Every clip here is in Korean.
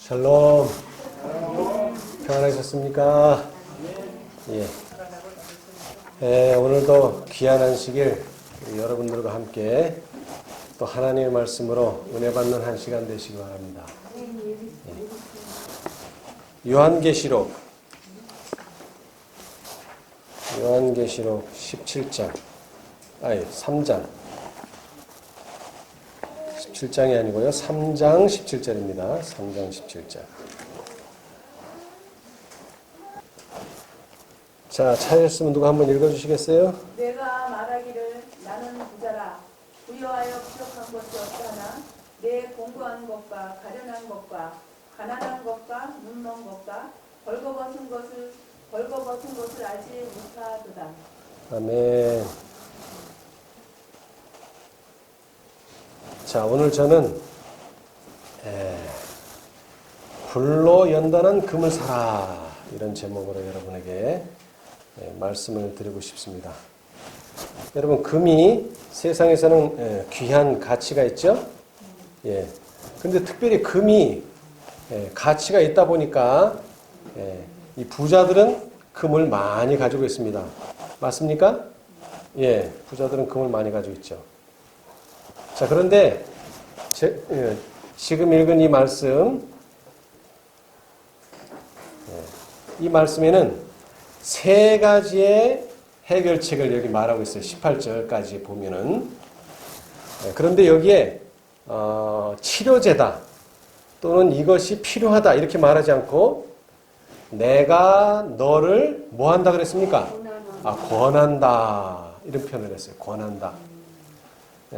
샬롬. 평안하셨습니까? 예. 오늘도 귀한 안식일 여러분들과 함께 또 하나님의 말씀으로 은혜 받는 한 시간 되시기 바랍니다. 예. 요한계시록 17장. 3장. 17장이 아니고요. 3장 17절입니다. 3장 17절. 자, 찾으셨으면 누가 한번 읽어주시겠어요? 내가 말하기를 나는 부자라 부여하여 부족한 것이 없다나 내 공부한 것과 가련한 것과 가난한 것과 눈먼 것과 벌거벗은 것을 알지 못하도다. 아멘. 자, 오늘 저는 불로 연단한 금을 사라 이런 제목으로 여러분에게 말씀을 드리고 싶습니다. 여러분, 금이 세상에서는 귀한 가치가 있죠? 예. 근데 특별히 금이 가치가 있다 보니까 이 부자들은 금을 많이 가지고 있습니다. 맞습니까? 예, 부자들은 금을 많이 가지고 있죠. 자, 그런데 지금 읽은 이 말씀, 이 말씀에는 세 가지의 해결책을 여기 말하고 있어요. 18절까지 보면은. 그런데 여기에 치료제다 또는 이것이 필요하다 이렇게 말하지 않고 내가 너를 뭐 한다 그랬습니까? 권한다 이런 표현을 했어요. 권한다.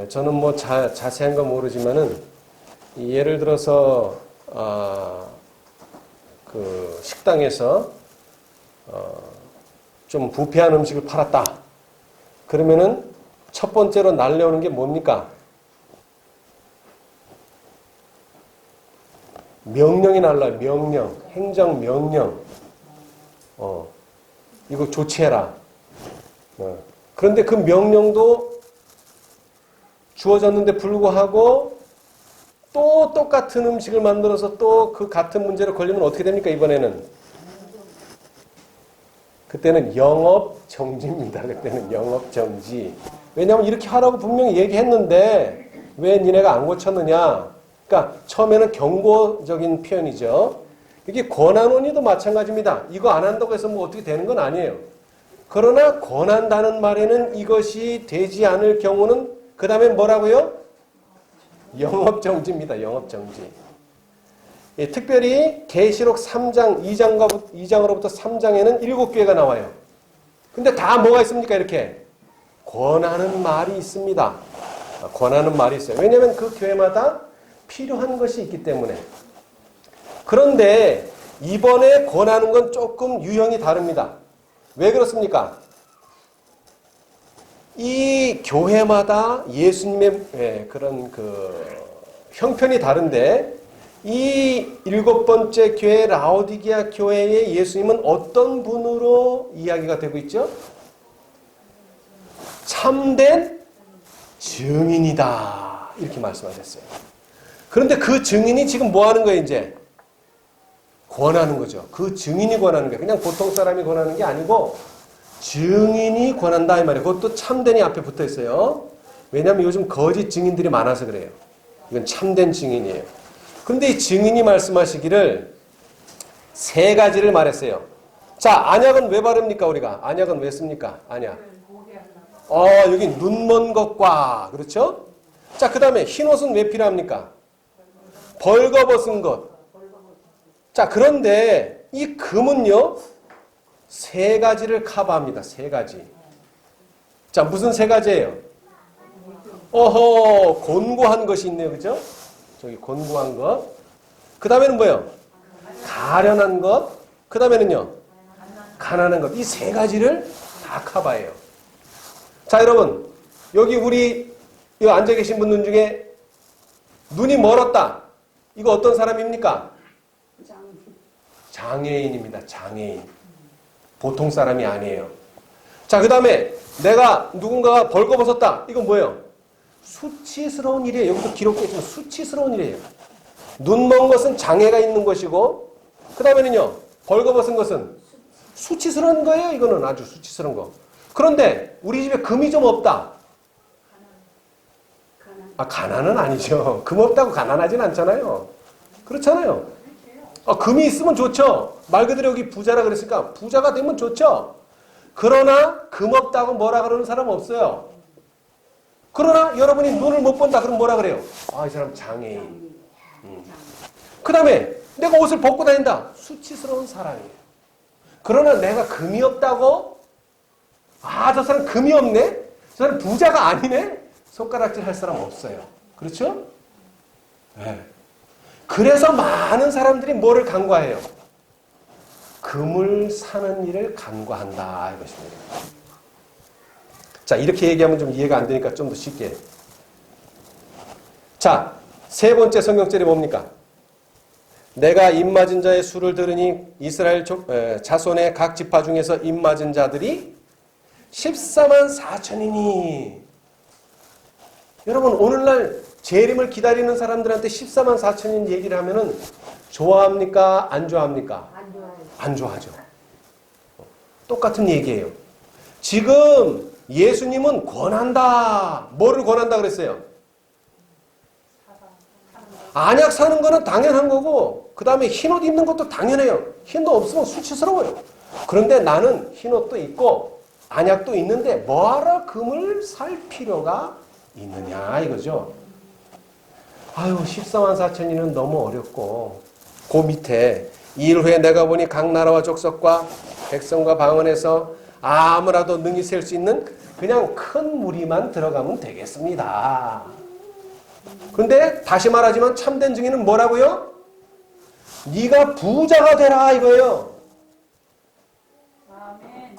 저는 뭐 자세한 건 모르지만은 예를 들어서 그 식당에서 좀 부패한 음식을 팔았다. 그러면은 첫 번째로 날려오는 게 뭡니까? 명령이 날라요. 명령, 행정 명령. 이거 조치해라. 그런데 그 명령도 주어졌는데 불구하고 또 똑같은 음식을 만들어서 또 그 같은 문제로 걸리면 어떻게 됩니까? 이번에는 그때는 영업정지입니다. 그때는 영업정지. 왜냐하면 이렇게 하라고 분명히 얘기했는데 왜 니네가 안 고쳤느냐? 그러니까 처음에는 경고적인 표현이죠. 이게 권한원이도 마찬가지입니다. 이거 안 한다고 해서 뭐 어떻게 되는 건 아니에요. 그러나 권한다는 말에는 이것이 되지 않을 경우는 그 다음에 뭐라고요? 영업정지입니다. 영업정지. 예, 특별히 계시록 3장 2장으로부터 3장에는 7교회가 나와요. 근데 다 뭐가 있습니까? 이렇게 권하는 말이 있습니다. 권하는 말이 있어요. 왜냐하면 그 교회마다 필요한 것이 있기 때문에. 그런데 이번에 권하는 건 조금 유형이 다릅니다. 왜 그렇습니까? 이 교회마다 예수님의 그런 형편이 다른데 이 7번째 교회 라오디게아 교회의 예수님은 어떤 분으로 이야기가 되고 있죠? 참된 증인이다. 이렇게 말씀하셨어요. 그런데 그 증인이 지금 뭐 하는 거예요, 이제? 권하는 거죠. 그 증인이 권하는 거예요. 그냥 보통 사람이 권하는 게 아니고 증인이 권한다 이 말이에요. 그것도 참된이 앞에 붙어 있어요. 왜냐하면 요즘 거짓 증인들이 많아서 그래요. 이건 참된 증인이에요. 그런데 이 증인이 말씀하시기를 세 가지를 말했어요. 자, 안약은 왜 바릅니까, 우리가? 안약은 왜 씁니까? 안약. 여기 눈먼 것과, 그렇죠? 자, 그 다음에 흰옷은 왜 필요합니까? 벌거벗은 것. 자, 그런데 이 금은요, 세 가지를 커버합니다. 세 가지. 자, 무슨 세 가지예요? 곤고한 것이 있네요. 그죠? 저기 곤고한 것. 그 다음에는 뭐예요? 가련한 것. 그 다음에는요? 가난한 것. 이 세 가지를 다 커버해요. 자, 여러분. 여기 우리 여기 앉아 계신 분들 중에 눈이 멀었다. 이거 어떤 사람입니까? 장애인입니다. 장애인. 보통 사람이 아니에요. 자, 그 다음에 내가 누군가가 벌거벗었다. 이건 뭐예요? 수치스러운 일이에요. 여기도 기록되어 있지만 수치스러운 일이에요. 눈 먼 것은 장애가 있는 것이고, 그 다음에는요, 벌거벗은 것은 수치스러운 거예요. 이거는 아주 수치스러운 거. 그런데 우리 집에 금이 좀 없다. 가난은 아니죠. 금 없다고 가난하진 않잖아요. 그렇잖아요. 금이 있으면 좋죠. 말 그대로 여기 부자라 그랬으니까 부자가 되면 좋죠. 그러나 금 없다고 뭐라 그러는 사람 없어요. 그러나 여러분이 눈을 못 본다 그러면 뭐라 그래요? 이 사람 장애인. 그 다음에 내가 옷을 벗고 다닌다. 수치스러운 사람이에요. 그러나 내가 금이 없다고? 저 사람 금이 없네? 저 사람 부자가 아니네? 손가락질 할 사람 없어요. 그렇죠? 네. 그래서 많은 사람들이 뭐를 간과해요? 금을 사는 일을 간과한다 이것입니다. 자, 이렇게 얘기하면 좀 이해가 안 되니까 좀 더 쉽게. 자, 세 번째 성경절이 뭡니까? 내가 입맞은 자의 수를 들으니 이스라엘 자손의 각 지파 중에서 입맞은 자들이 14만 4천이니. 여러분, 오늘날 재림을 기다리는 사람들한테 14만 4천인 얘기를 하면은 좋아합니까? 안 좋아합니까? 안 좋아요. 안 좋아하죠. 똑같은 얘기예요. 지금 예수님은 권한다. 뭐를 권한다 그랬어요? 안약 사는 거는 당연한 거고, 그 다음에 흰옷 입는 것도 당연해요. 흰옷 없으면 수치스러워요. 그런데 나는 흰옷도 있고 안약도 있는데 뭐하러 금을 살 필요가 있느냐 이거죠. 14만 4천이는 너무 어렵고, 그 밑에 이일 후에 내가 보니 각 나라와 족속과 백성과 방언에서 아무라도 능히 셀 수 있는 그냥 큰 무리만 들어가면 되겠습니다. 그런데 다시 말하지만 참된 증인은 뭐라고요? 네가 부자가 되라 이거예요. 아멘.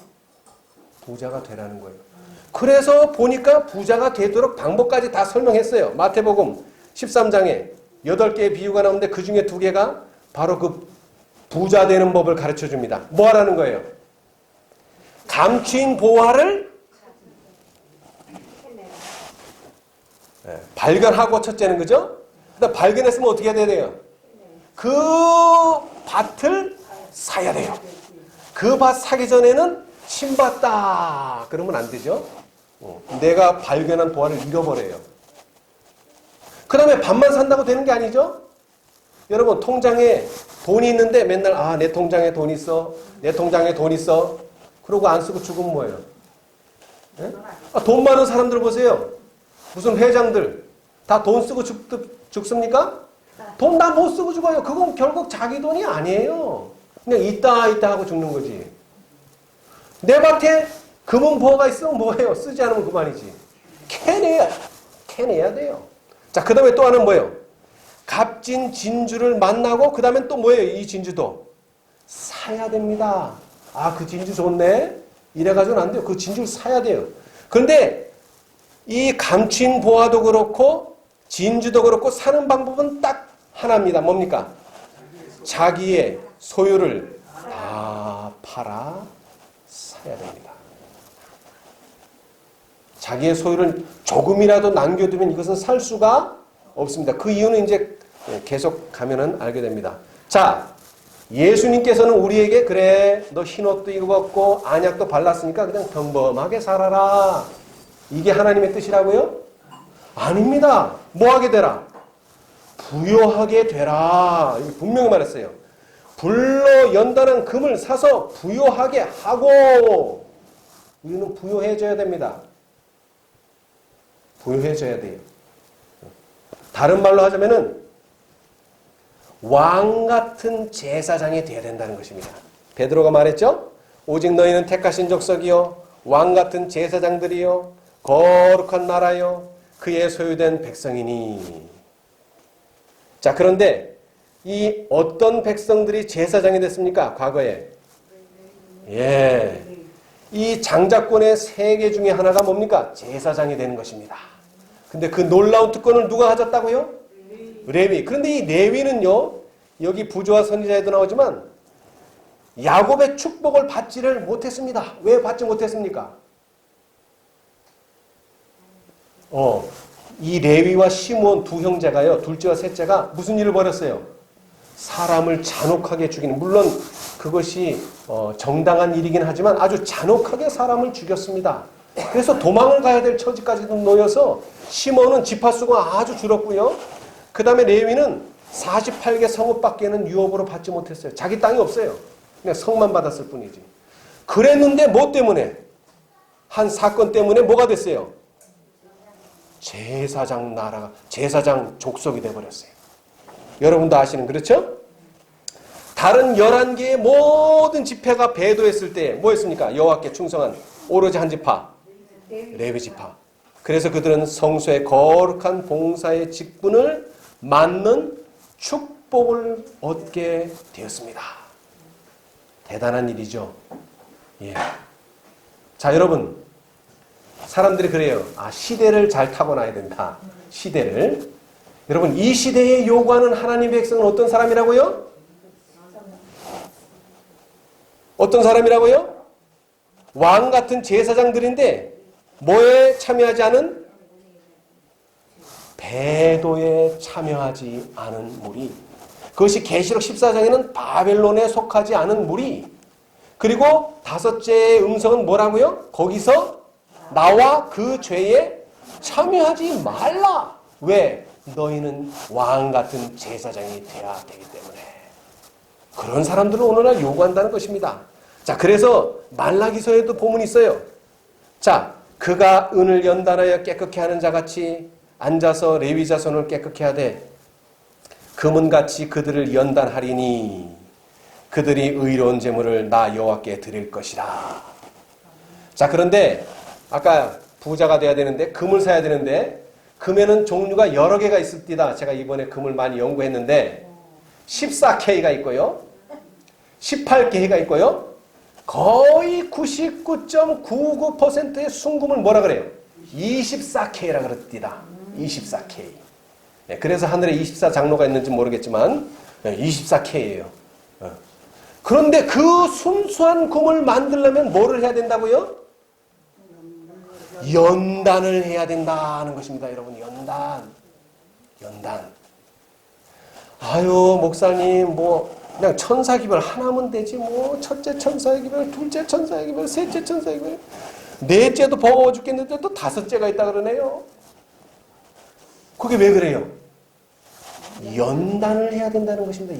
부자가 되라는 거예요. 그래서 보니까 부자가 되도록 방법까지 다 설명했어요. 마태복음 13장에 8개의 비유가 나오는데 그 중에 2개가 바로 그 부자 되는 법을 가르쳐 줍니다. 뭐 하라는 거예요? 감추인 보화를 발견하고 첫째는 그죠? 그다음 발견했으면 어떻게 해야 돼요? 그 밭을 사야 돼요. 그 밭 사기 전에는 신봤다 그러면 안 되죠. 내가 발견한 보화를 잃어버려요. 그 다음에 밭만 산다고 되는 게 아니죠. 여러분, 통장에 돈이 있는데 맨날 내 통장에 돈 있어, 내 통장에 돈 있어 그러고 안 쓰고 죽으면 뭐예요? 네? 돈 많은 사람들 보세요. 무슨 회장들 다 돈 쓰고 죽습니까? 돈 다 못 쓰고 죽어요. 그건 결국 자기 돈이 아니에요. 그냥 있다 하고 죽는 거지. 내 밭에 금은 보화가 있으면 뭐예요? 쓰지 않으면 그만이지. 캐내야 돼요. 자, 그 다음에 또 하나는 뭐예요? 값진 진주를 만나고 그 다음에 또 뭐예요? 이 진주도 사야 됩니다. 그 진주 좋네? 이래가지고는 안 돼요. 그 진주를 사야 돼요. 그런데 이 감추인 보화도 그렇고 진주도 그렇고 사는 방법은 딱 하나입니다. 뭡니까? 자기의 소유를 다 팔아 사야 됩니다. 자기의 소유를 조금이라도 남겨두면 이것은 살 수가 없습니다. 그 이유는 이제 계속 가면은 알게 됩니다. 자, 예수님께서는 우리에게 그래 너 흰옷도 입었고 안약도 발랐으니까 그냥 평범하게 살아라. 이게 하나님의 뜻이라고요? 아닙니다. 뭐하게 되라? 부요하게 되라. 분명히 말했어요. 불로 연단한 금을 사서 부요하게 하고, 우리는 부요해져야 됩니다. 부요해져야 돼요. 다른 말로 하자면은 왕 같은 제사장이 되어야 된다는 것입니다. 베드로가 말했죠? 오직 너희는 택하신 족속이요 왕 같은 제사장들이요 거룩한 나라요 그의 소유된 백성이니. 자, 그런데 이 어떤 백성들이 제사장이 됐습니까? 과거에. 이 장자권의 3개 중에 하나가 뭡니까? 제사장이 되는 것입니다. 근데 그 놀라운 특권을 누가 가졌다고요? 레위. 그런데 이 레위는요, 여기 부조와 선지자에도 나오지만 야곱의 축복을 받지를 못했습니다. 왜 받지 못했습니까? 이 레위와 시므온 두 형제가요, 둘째와 셋째가 무슨 일을 벌였어요? 사람을 잔혹하게 죽이는, 물론 그것이 정당한 일이긴 하지만 아주 잔혹하게 사람을 죽였습니다. 그래서 도망을 가야 될 처지까지도 놓여서 시므온은 지파수가 아주 줄었고요. 그 다음에 레위는 48개 성읍밖에는 유업으로 받지 못했어요. 자기 땅이 없어요. 그냥 성만 받았을 뿐이지. 그랬는데 뭐 때문에? 한 사건 때문에 뭐가 됐어요? 제사장 나라가, 제사장 족속이 돼버렸어요. 여러분도 아시는, 그렇죠? 다른 11개의 모든 지파가 배도했을 때 뭐 했습니까? 여호와께 충성한 오로지 한 지파, 레위 지파. 그래서 그들은 성소의 거룩한 봉사의 직분을 맡는 축복을 얻게 되었습니다. 대단한 일이죠. 예. 자, 여러분, 사람들이 그래요. 시대를 잘 타고나야 된다. 시대를. 여러분, 이 시대에 요구하는 하나님의 백성은 어떤 사람이라고요? 어떤 사람이라고요? 왕 같은 제사장들인데 뭐에 참여하지 않은? 배도에 참여하지 않은 무리. 그것이 계시록 14장에는 바벨론에 속하지 않은 무리. 그리고 다섯째의 음성은 뭐라고요? 거기서 나와 그 죄에 참여하지 말라. 왜? 너희는 왕 같은 제사장이 되어야 되기 때문에. 그런 사람들을 오늘날 요구한다는 것입니다. 자, 그래서 말라기서에도 보문이 있어요. 자, 그가 은을 연단하여 깨끗게 하는 자같이 앉아서 레위 자손을 깨끗게 하되 금은같이 그들을 연단하리니 그들이 의로운 제물을 나 여호와께 드릴 것이라. 자, 그런데 아까 부자가 돼야 되는데 금을 사야 되는데 금에는 종류가 여러 개가 있습니다. 제가 이번에 금을 많이 연구했는데 14K가 있고요. 18K가 있고요. 거의 99.99%의 순금을 뭐라 그래요? 24K라 그럽니다. 24K. 네, 그래서 하늘에 24장로가 있는지 모르겠지만 24K예요. 그런데 그 순수한 금을 만들려면 뭐를 해야 된다고요? 연단을 해야 된다는 것입니다. 여러분, 연단. 아유, 목사님, 그냥 천사기별 하나면 되지, 첫째 천사의 기별, 둘째 천사의 기별, 셋째 천사의 기별, 넷째도 버거워 죽겠는데 또 다섯째가 있다 그러네요. 그게 왜 그래요? 연단을 해야 된다는 것입니다.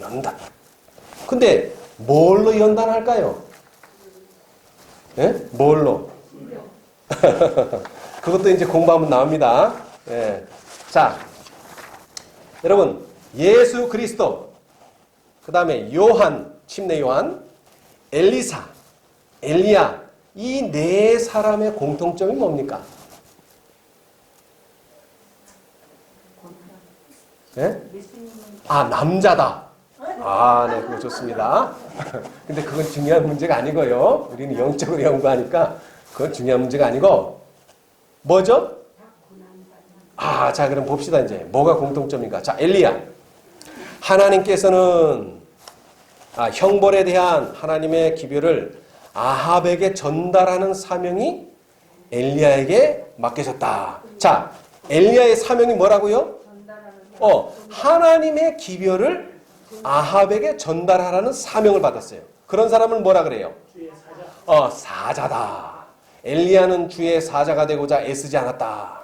연단. 근데 뭘로 연단할까요? 예? 뭘로? 그것도 이제 공부하면 나옵니다. 예. 자, 여러분, 예수 그리스도, 그 다음에 요한, 침례 요한, 엘리사, 엘리야, 이 네 사람의 공통점이 뭡니까? 네? 남자다. 네, 그거 좋습니다. 근데 그건 중요한 문제가 아니고요. 우리는 영적으로 연구하니까 그건 중요한 문제가 아니고, 뭐죠? 자, 그럼 봅시다, 이제. 뭐가 공통점인가? 자, 엘리야. 하나님께서는 형벌에 대한 하나님의 기별을 아합에게 전달하는 사명이 엘리야에게 맡겨졌다. 자, 엘리야의 사명이 뭐라고요? 하나님의 기별을 아합에게 전달하라는 사명을 받았어요. 그런 사람을 뭐라 그래요? 사자다. 엘리야는 주의 사자가 되고자 애쓰지 않았다.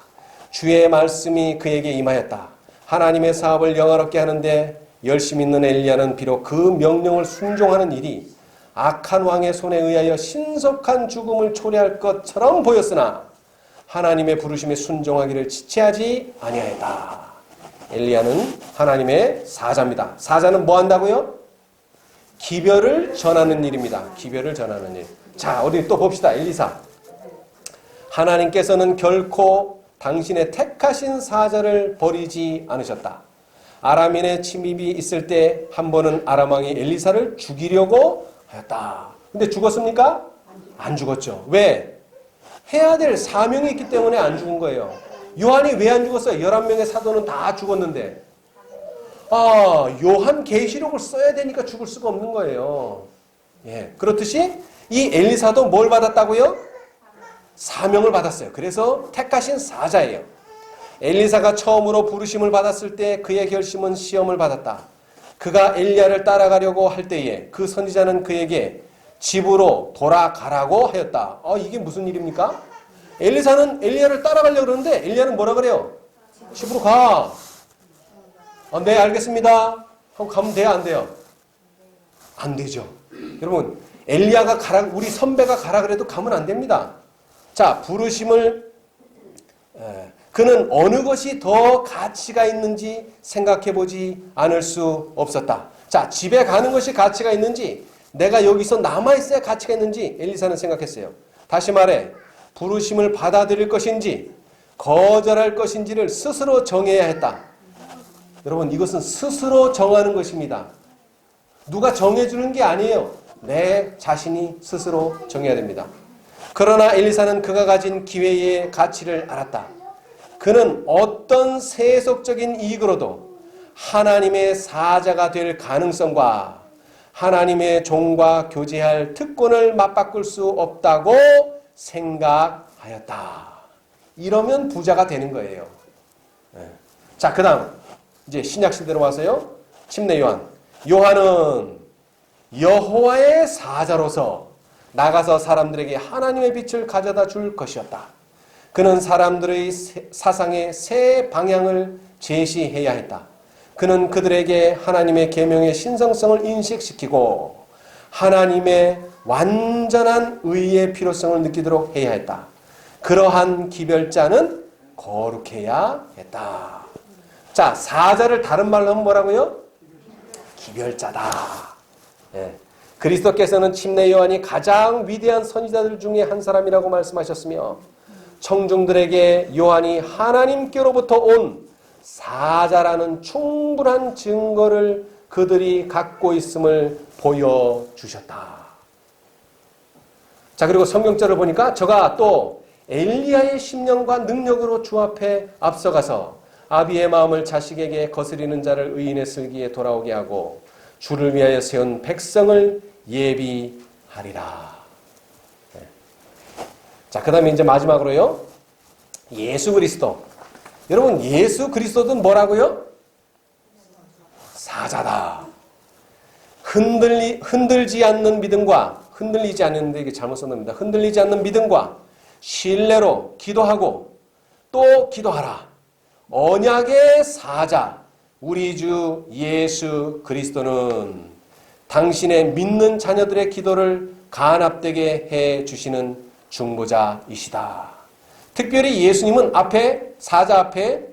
주의 말씀이 그에게 임하였다. 하나님의 사업을 영화롭게 하는데 열심 있는 엘리야는 비록 그 명령을 순종하는 일이 악한 왕의 손에 의하여 신속한 죽음을 초래할 것처럼 보였으나 하나님의 부르심에 순종하기를 지체하지 아니하였다. 엘리야는 하나님의 사자입니다. 사자는 뭐 한다고요? 기별을 전하는 일입니다. 기별을 전하는 일. 자, 어디 또 봅시다. 엘리사. 하나님께서는 결코 당신의 택하신 사자를 버리지 않으셨다. 아람인의 침입이 있을 때 한 번은 아람 왕이 엘리사를 죽이려고 하였다. 근데 죽었습니까? 안 죽었죠. 왜? 해야 될 사명이 있기 때문에 안 죽은 거예요. 요한이 왜 안 죽었어요? 11명의 사도는 다 죽었는데. 요한 계시록을 써야 되니까 죽을 수가 없는 거예요. 예. 그렇듯이 이 엘리사도 뭘 받았다고요? 사명을 받았어요. 그래서 택하신 사자예요. 엘리사가 처음으로 부르심을 받았을 때 그의 결심은 시험을 받았다. 그가 엘리야를 따라가려고 할 때에 그 선지자는 그에게 집으로 돌아가라고 하였다. 이게 무슨 일입니까? 엘리사는 엘리야를 따라가려고 그러는데 엘리야는 뭐라 그래요? 집으로 가. 네, 알겠습니다. 하고 가면 돼요, 안 돼요? 안 되죠. 여러분, 엘리야가 가라, 우리 선배가 가라 그래도 가면 안 됩니다. 자, 부르심을 그는 어느 것이 더 가치가 있는지 생각해 보지 않을 수 없었다. 자, 집에 가는 것이 가치가 있는지, 내가 여기서 남아있어야 가치가 있는지 엘리사는 생각했어요. 다시 말해, 부르심을 받아들일 것인지 거절할 것인지를 스스로 정해야 했다. 여러분, 이것은 스스로 정하는 것입니다. 누가 정해주는 게 아니에요. 내 자신이 스스로 정해야 됩니다. 그러나 엘리사는 그가 가진 기회의 가치를 알았다. 그는 어떤 세속적인 이익으로도 하나님의 사자가 될 가능성과 하나님의 종과 교제할 특권을 맞바꿀 수 없다고 생각하였다. 이러면 부자가 되는 거예요. 자, 그 다음 이제 신약시대로 와서요. 침례 요한. 요한은 여호와의 사자로서 나가서 사람들에게 하나님의 빛을 가져다 줄 것이었다. 그는 사람들의 사상의 새 방향을 제시해야 했다. 그는 그들에게 하나님의 계명의 신성성을 인식시키고 하나님의 완전한 의의 필요성을 느끼도록 해야 했다. 그러한 기별자는 거룩해야 했다. 자, 사자를 다른 말로 하면 뭐라고요? 기별자다. 예. 그리스도께서는 침례 요한이 가장 위대한 선지자들 중에 한 사람이라고 말씀하셨으며 청중들에게 요한이 하나님께로부터 온 사자라는 충분한 증거를 그들이 갖고 있음을 보여주셨다. 자, 그리고 성경절을 보니까 저가 또 엘리야의 심령과 능력으로 주 앞에 앞서가서 아비의 마음을 자식에게 거스리는 자를 의인의 슬기에 돌아오게 하고 주를 위하여 세운 백성을 예비하리라. 네. 자, 그 다음에 이제 마지막으로요. 예수 그리스도. 여러분, 예수 그리스도는 뭐라고요? 사자다. 흔들리지 않는 믿음과, 흔들리지 않는데 이게 잘못 썼습니다. 흔들리지 않는 믿음과 신뢰로 기도하고 또 기도하라. 언약의 사자, 우리 주 예수 그리스도는 당신의 믿는 자녀들의 기도를 간합되게 해 주시는 중보자이시다. 특별히 예수님은 앞에, 사자 앞에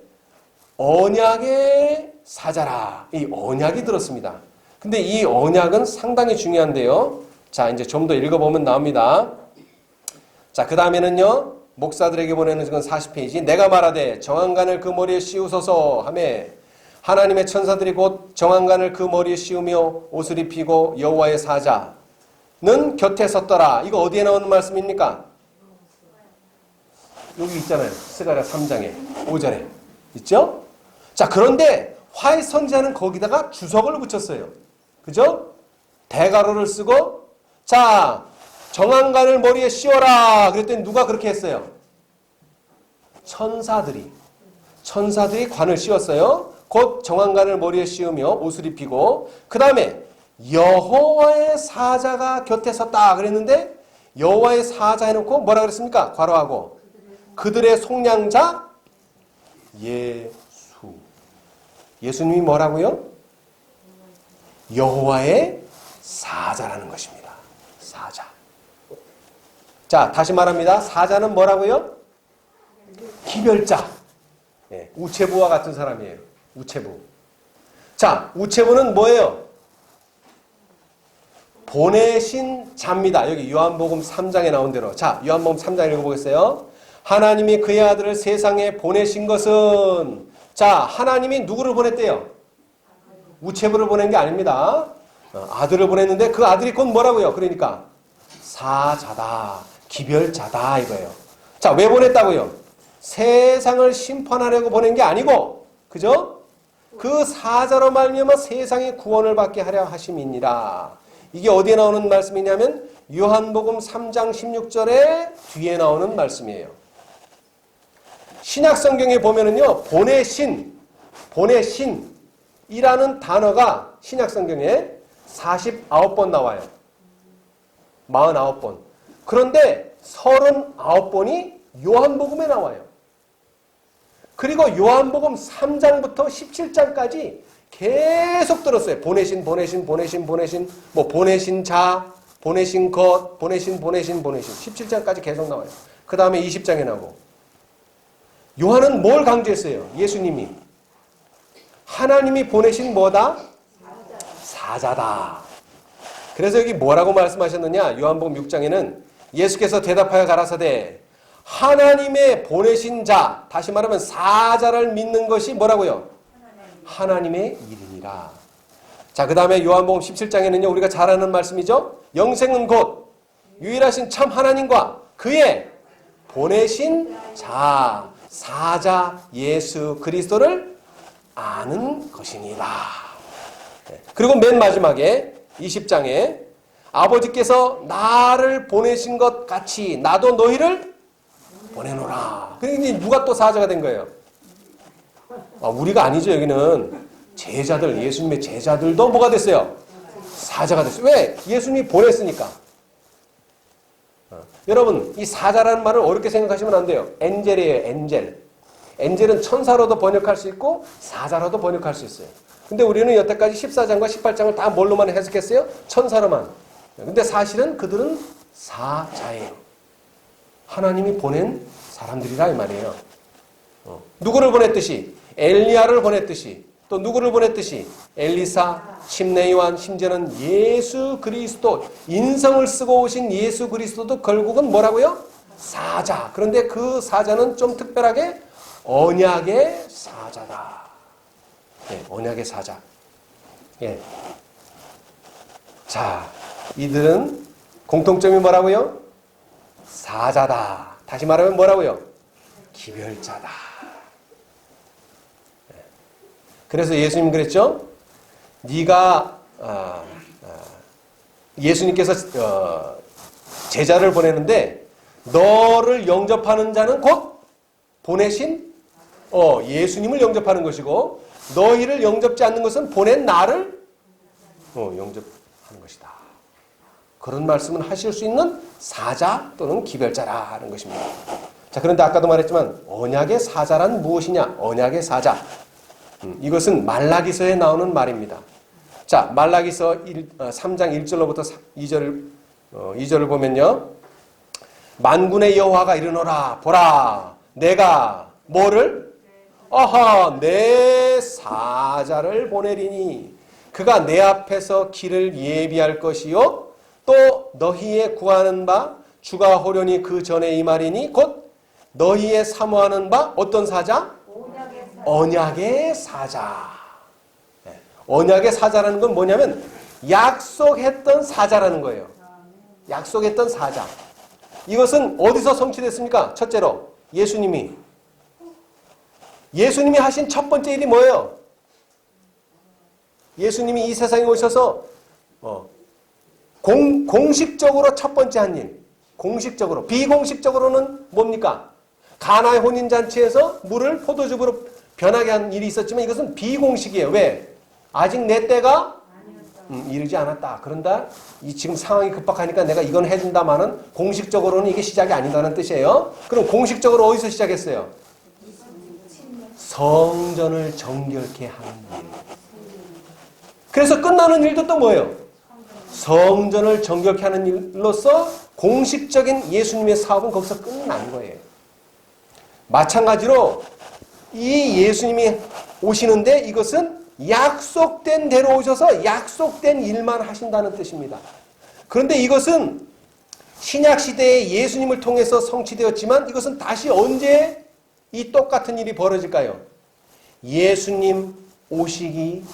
언약의 사자라. 이 언약이 들었습니다. 근데 이 언약은 상당히 중요한데요. 자, 이제 좀 더 읽어보면 나옵니다. 자, 그 다음에는요. 목사들에게 보내는 건 40페이지. 내가 말하되 정한간을 그 머리에 씌우소서 하며 하나님의 천사들이 곧 정한간을 그 머리에 씌우며 옷을 입히고 여호와의 사자는 곁에 섰더라. 이거 어디에 나오는 말씀입니까? 여기 있잖아요. 스가랴 3장에 5절에 있죠? 자, 그런데 화해 선지자는 거기다가 주석을 붙였어요. 그죠? 대가로를 쓰고 자, 정한간을 머리에 씌워라. 그랬더니 누가 그렇게 했어요? 천사들이 관을 씌웠어요. 곧 정한간을 머리에 씌우며 옷을 입히고 그 다음에 여호와의 사자가 곁에 섰다 그랬는데 여호와의 사자 해놓고 뭐라 그랬습니까? 괄호하고 그들의 속량자 예수. 예수님이 뭐라고요? 여호와의 사자라는 것입니다. 사자. 자, 다시 말합니다. 사자는 뭐라고요? 기별자. 네, 우체부와 같은 사람이에요. 우체부. 자, 우체부는 뭐예요? 보내신 자입니다. 여기 요한복음 3장에 나온 대로. 자, 요한복음 3장 읽어보겠어요. 하나님이 그의 아들을 세상에 보내신 것은 자, 하나님이 누구를 보냈대요? 우체부를 보낸 게 아닙니다. 아들을 보냈는데 그 아들이 곧 뭐라고요? 그러니까 사자다. 기별자다 이거예요. 자, 왜 보냈다고요? 세상을 심판하려고 보낸 게 아니고 그죠? 그 사자로 말미암아 세상의 구원을 받게 하려 하심이니라. 이게 어디에 나오는 말씀이냐면 요한복음 3장 16절에 뒤에 나오는 말씀이에요. 신약성경에 보면은요, 보내신이라는 단어가 신약성경에 49번 나와요. 49번. 그런데 39번이 요한복음에 나와요. 그리고 요한복음 3장부터 17장까지 계속 들었어요. 보내신, 뭐 보내신 자, 보내신 것, 보내신. 17장까지 계속 나와요. 그 다음에 20장에 나오고. 요한은 뭘 강조했어요? 예수님이. 하나님이 보내신 뭐다? 사자다. 그래서 여기 뭐라고 말씀하셨느냐? 요한복음 6장에는 예수께서 대답하여 가라사대 하나님의 보내신 자, 다시 말하면 사자를 믿는 것이 뭐라고요? 하나님의 일이니라. 자, 그 다음에 요한복음 17장에는요, 우리가 잘 아는 말씀이죠? 영생은 곧 유일하신 참 하나님과 그의 보내신 자, 사자 예수 그리스도를 아는 것이니라. 그리고 맨 마지막에 20장에 아버지께서 나를 보내신 것 같이 나도 너희를 보내노라. 그러니까 누가 또 사자가 된 거예요? 우리가 아니죠. 여기는 제자들, 예수님의 제자들도 뭐가 됐어요? 사자가 됐어요. 왜? 예수님이 보냈으니까. 여러분, 이 사자라는 말을 어렵게 생각하시면 안 돼요. 엔젤이에요. 엔젤. 엔젤은 천사로도 번역할 수 있고 사자로도 번역할 수 있어요. 근데 우리는 여태까지 14장과 18장을 다 뭘로만 해석했어요? 천사로만. 근데 사실은 그들은 사자예요. 하나님이 보낸 사람들이라 이 말이에요. 누구를 보냈듯이? 엘리야를 보냈듯이. 또 누구를 보냈듯이? 엘리사, 심내요한, 심지어는 예수 그리스도, 인성을 쓰고 오신 예수 그리스도도 결국은 뭐라고요? 사자. 그런데 그 사자는 좀 특별하게 언약의 사자다. 예, 언약의 사자. 예. 자, 이들은 공통점이 뭐라고요? 사자다. 다시 말하면 뭐라고요? 기별자다. 예. 그래서 예수님 그랬죠? 네가 예수님께서 제자를 보내는데 너를 영접하는 자는 곧 보내신 예수님을 영접하는 것이고 너희를 영접지 않는 것은 보낸 나를 영접하는 것이다. 그런 말씀은 하실 수 있는 사자 또는 기별자라는 것입니다. 자, 그런데 아까도 말했지만 언약의 사자란 무엇이냐? 언약의 사자. 이것은 말라기서에 나오는 말입니다. 자, 말라기서 3장 1절로부터 2절을 보면요. 만군의 여호와가 이르노라. 보라, 내가 뭐를? 내 사자를 보내리니 그가 내 앞에서 길을 예비할 것이요 또 너희의 구하는 바 주가 호련히 그 전에 임하리니 곧 너희의 사모하는 바 어떤 사자? 언약의 사자. 언약의 사자라는 건 뭐냐면 약속했던 사자라는 거예요. 약속했던 사자. 이것은 어디서 성취됐습니까? 첫째로 예수님이 하신 첫 번째 일이 뭐예요? 예수님이 이 세상에 오셔서 공식적으로 첫 번째 한 일, 공식적으로. 비공식적으로는 뭡니까? 가나의 혼인잔치에서 물을 포도즙으로 변하게 한 일이 있었지만 이것은 비공식이에요. 왜? 아직 내 때가 이르지 않았다. 그런다. 지금 상황이 급박하니까 내가 이건 해준다마는 공식적으로는 이게 시작이 아니다는 뜻이에요. 그럼 공식적으로 어디서 시작했어요? 성전을 정결케 하는 일. 그래서 끝나는 일도 또 뭐예요? 성전을 정결케 하는 일로서 공식적인 예수님의 사업은 거기서 끝난 거예요. 마찬가지로 이 예수님이 오시는데 이것은 약속된 대로 오셔서 약속된 일만 하신다는 뜻입니다. 그런데 이것은 신약시대에 예수님을 통해서 성취되었지만 이것은 다시 언제 이 똑같은 일이 벌어질까요? 예수님 오시기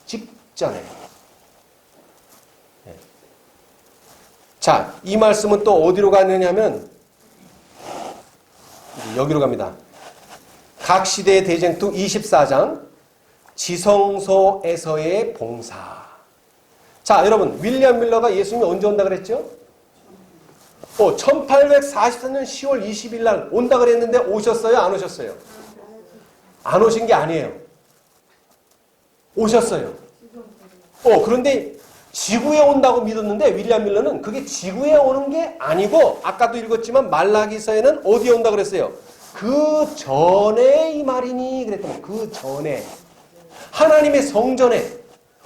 직전에. 자, 이 말씀은 또 어디로 가느냐면 여기로 갑니다. 각 시대의 대쟁투 24장 지성소에서의 봉사. 자, 여러분, 윌리엄 밀러가 예수님이 언제 온다 그랬죠? 1844년 10월 20일 날 온다 그랬는데 오셨어요? 안 오셨어요? 안 오신 게 아니에요. 오셨어요. 그런데 지구에 온다고 믿었는데 윌리엄 밀러는 그게 지구에 오는 게 아니고 아까도 읽었지만 말라기서에는 어디에 온다 그랬어요? 그 전에 이 말이니 그랬더니 그 전에 하나님의 성전에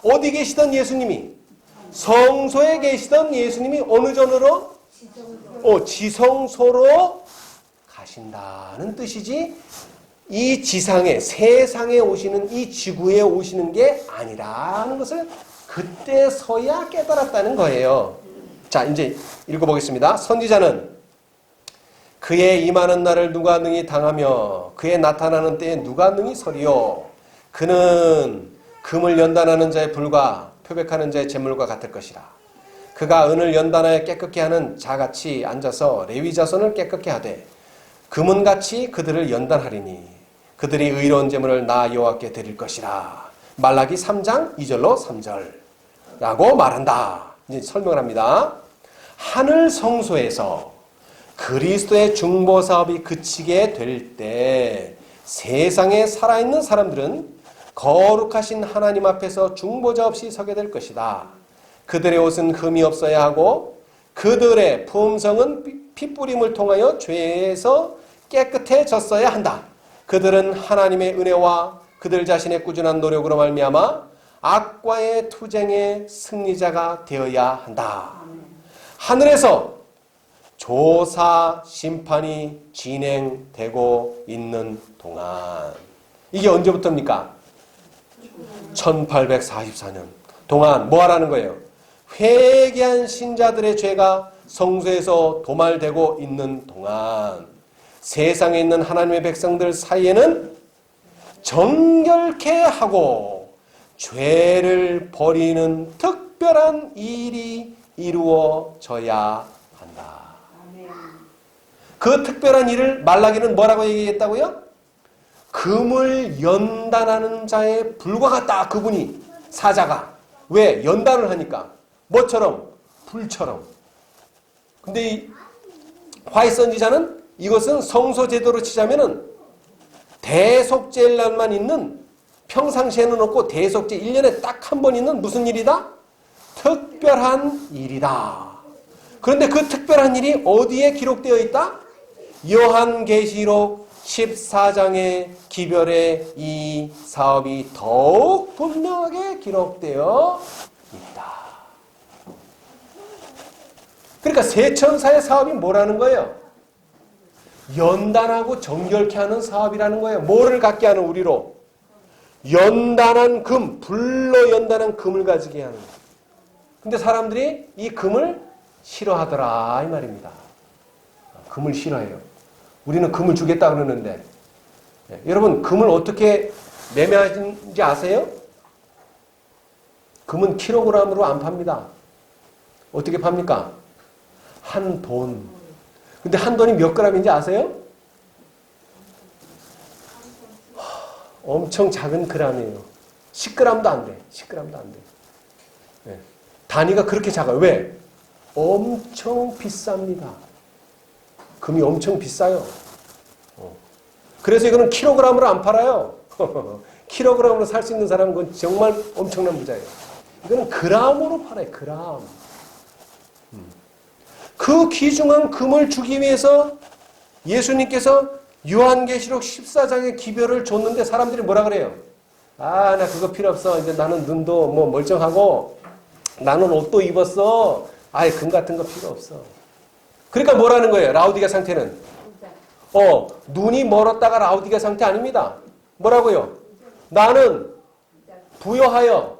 어디 계시던 예수님이 성소에 계시던 예수님이 어느 전으로? 지성소로 가신다는 뜻이지 이 지상에 세상에 오시는 이 지구에 오시는 게 아니라는 것을 그때서야 깨달았다는 거예요. 자, 이제 읽어보겠습니다. 선지자는 그의 임하는 날을 누가 능히 당하며 그의 나타나는 때에 누가 능히 서리요. 그는 금을 연단하는 자의 불과 표백하는 자의 재물과 같을 것이라. 그가 은을 연단하여 깨끗게 하는 자같이 앉아서 레위 자손을 깨끗게 하되 금은같이 그들을 연단하리니 그들이 의로운 재물을 나 여호와께 드릴 것이라. 말라기 3장 2절로 3절라고 말한다. 이제 설명을 합니다. 하늘 성소에서 그리스도의 중보 사업이 그치게 될 때 세상에 살아있는 사람들은 거룩하신 하나님 앞에서 중보자 없이 서게 될 것이다. 그들의 옷은 흠이 없어야 하고 그들의 품성은 핏부림을 통하여 죄에서 깨끗해졌어야 한다. 그들은 하나님의 은혜와 그들 자신의 꾸준한 노력으로 말미암아 악과의 투쟁의 승리자가 되어야 한다. 하늘에서 조사 심판이 진행되고 있는 동안 이게 언제부터입니까? 1844년 동안 뭐 하라는 거예요? 회개한 신자들의 죄가 성소에서 도말되고 있는 동안 세상에 있는 하나님의 백성들 사이에는 정결케 하고 죄를 버리는 특별한 일이 이루어져야 한다. 그 특별한 일을 말라기는 뭐라고 얘기했다고요? 금을 연단하는 자의 불과 같다. 그분이 사자가. 왜? 연단을 하니까. 뭐처럼? 불처럼. 근데 이 화해 선지자는 이것은 성소 제도로 치자면은 대속죄일날만 있는 평상시에는 없고 대속죄 1년에 딱 한 번 있는 무슨 일이다? 특별한 일이다. 그런데 그 특별한 일이 어디에 기록되어 있다? 요한계시록 14장의 기별에 이 사업이 더욱 분명하게 기록되어 있다. 그러니까 세천사의 사업이 뭐라는 거예요? 연단하고 정결케 하는 사업이라는 거예요. 뭐를 갖게 하는 우리로? 연단한 금, 불로 연단한 금을 가지게 하는 거예요. 근데 사람들이 이 금을 싫어하더라 이 말입니다. 금을 싫어해요. 우리는 금을 주겠다 그러는데 여러분 금을 어떻게 매매하는지 아세요? 금은 킬로그램으로 안 팝니다. 어떻게 팝니까? 한 돈. 근데 한 돈이 몇 그램인지 아세요? 엄청 작은 그램이에요. 10g도 안 돼. 10g도 안 돼. 네. 단위가 그렇게 작아요. 왜? 엄청 비쌉니다. 금이 엄청 비싸요. 그래서 이거는 킬로그램으로 안 팔아요. 킬로그램으로 살 수 있는 사람은 그건 정말 엄청난 부자예요. 이거는 그램으로 팔아요. 그램. 그 귀중한 금을 주기 위해서 예수님께서 요한계시록 14장의 기별을 줬는데 사람들이 뭐라 그래요? 아, 나 그거 필요 없어. 이제 나는 눈도 뭐 멀쩡하고 나는 옷도 입었어. 아예 금 같은 거 필요 없어. 그러니까 뭐라는 거예요? 라우디게 상태는. 눈이 멀었다가 라우디게 상태 아닙니다. 뭐라고요? 나는 부여하여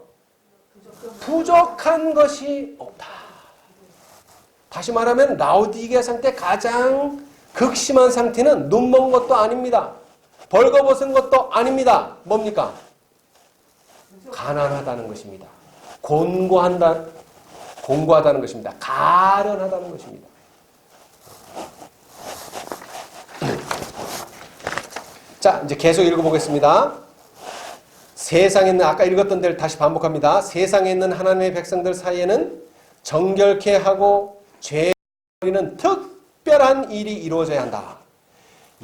부족한 것이 없다. 다시 말하면 라우디게 상태 가장 극심한 상태는 눈먼 것도 아닙니다. 벌거벗은 것도 아닙니다. 뭡니까? 가난하다는 것입니다. 공고하다는 것입니다. 가련하다는 것입니다. 자, 이제 계속 읽어보겠습니다. 세상에 있는, 아까 읽었던 데를 다시 반복합니다. 세상에 있는 하나님의 백성들 사이에는 정결케 하고 죄 버리는 특별한 일이 이루어져야 한다.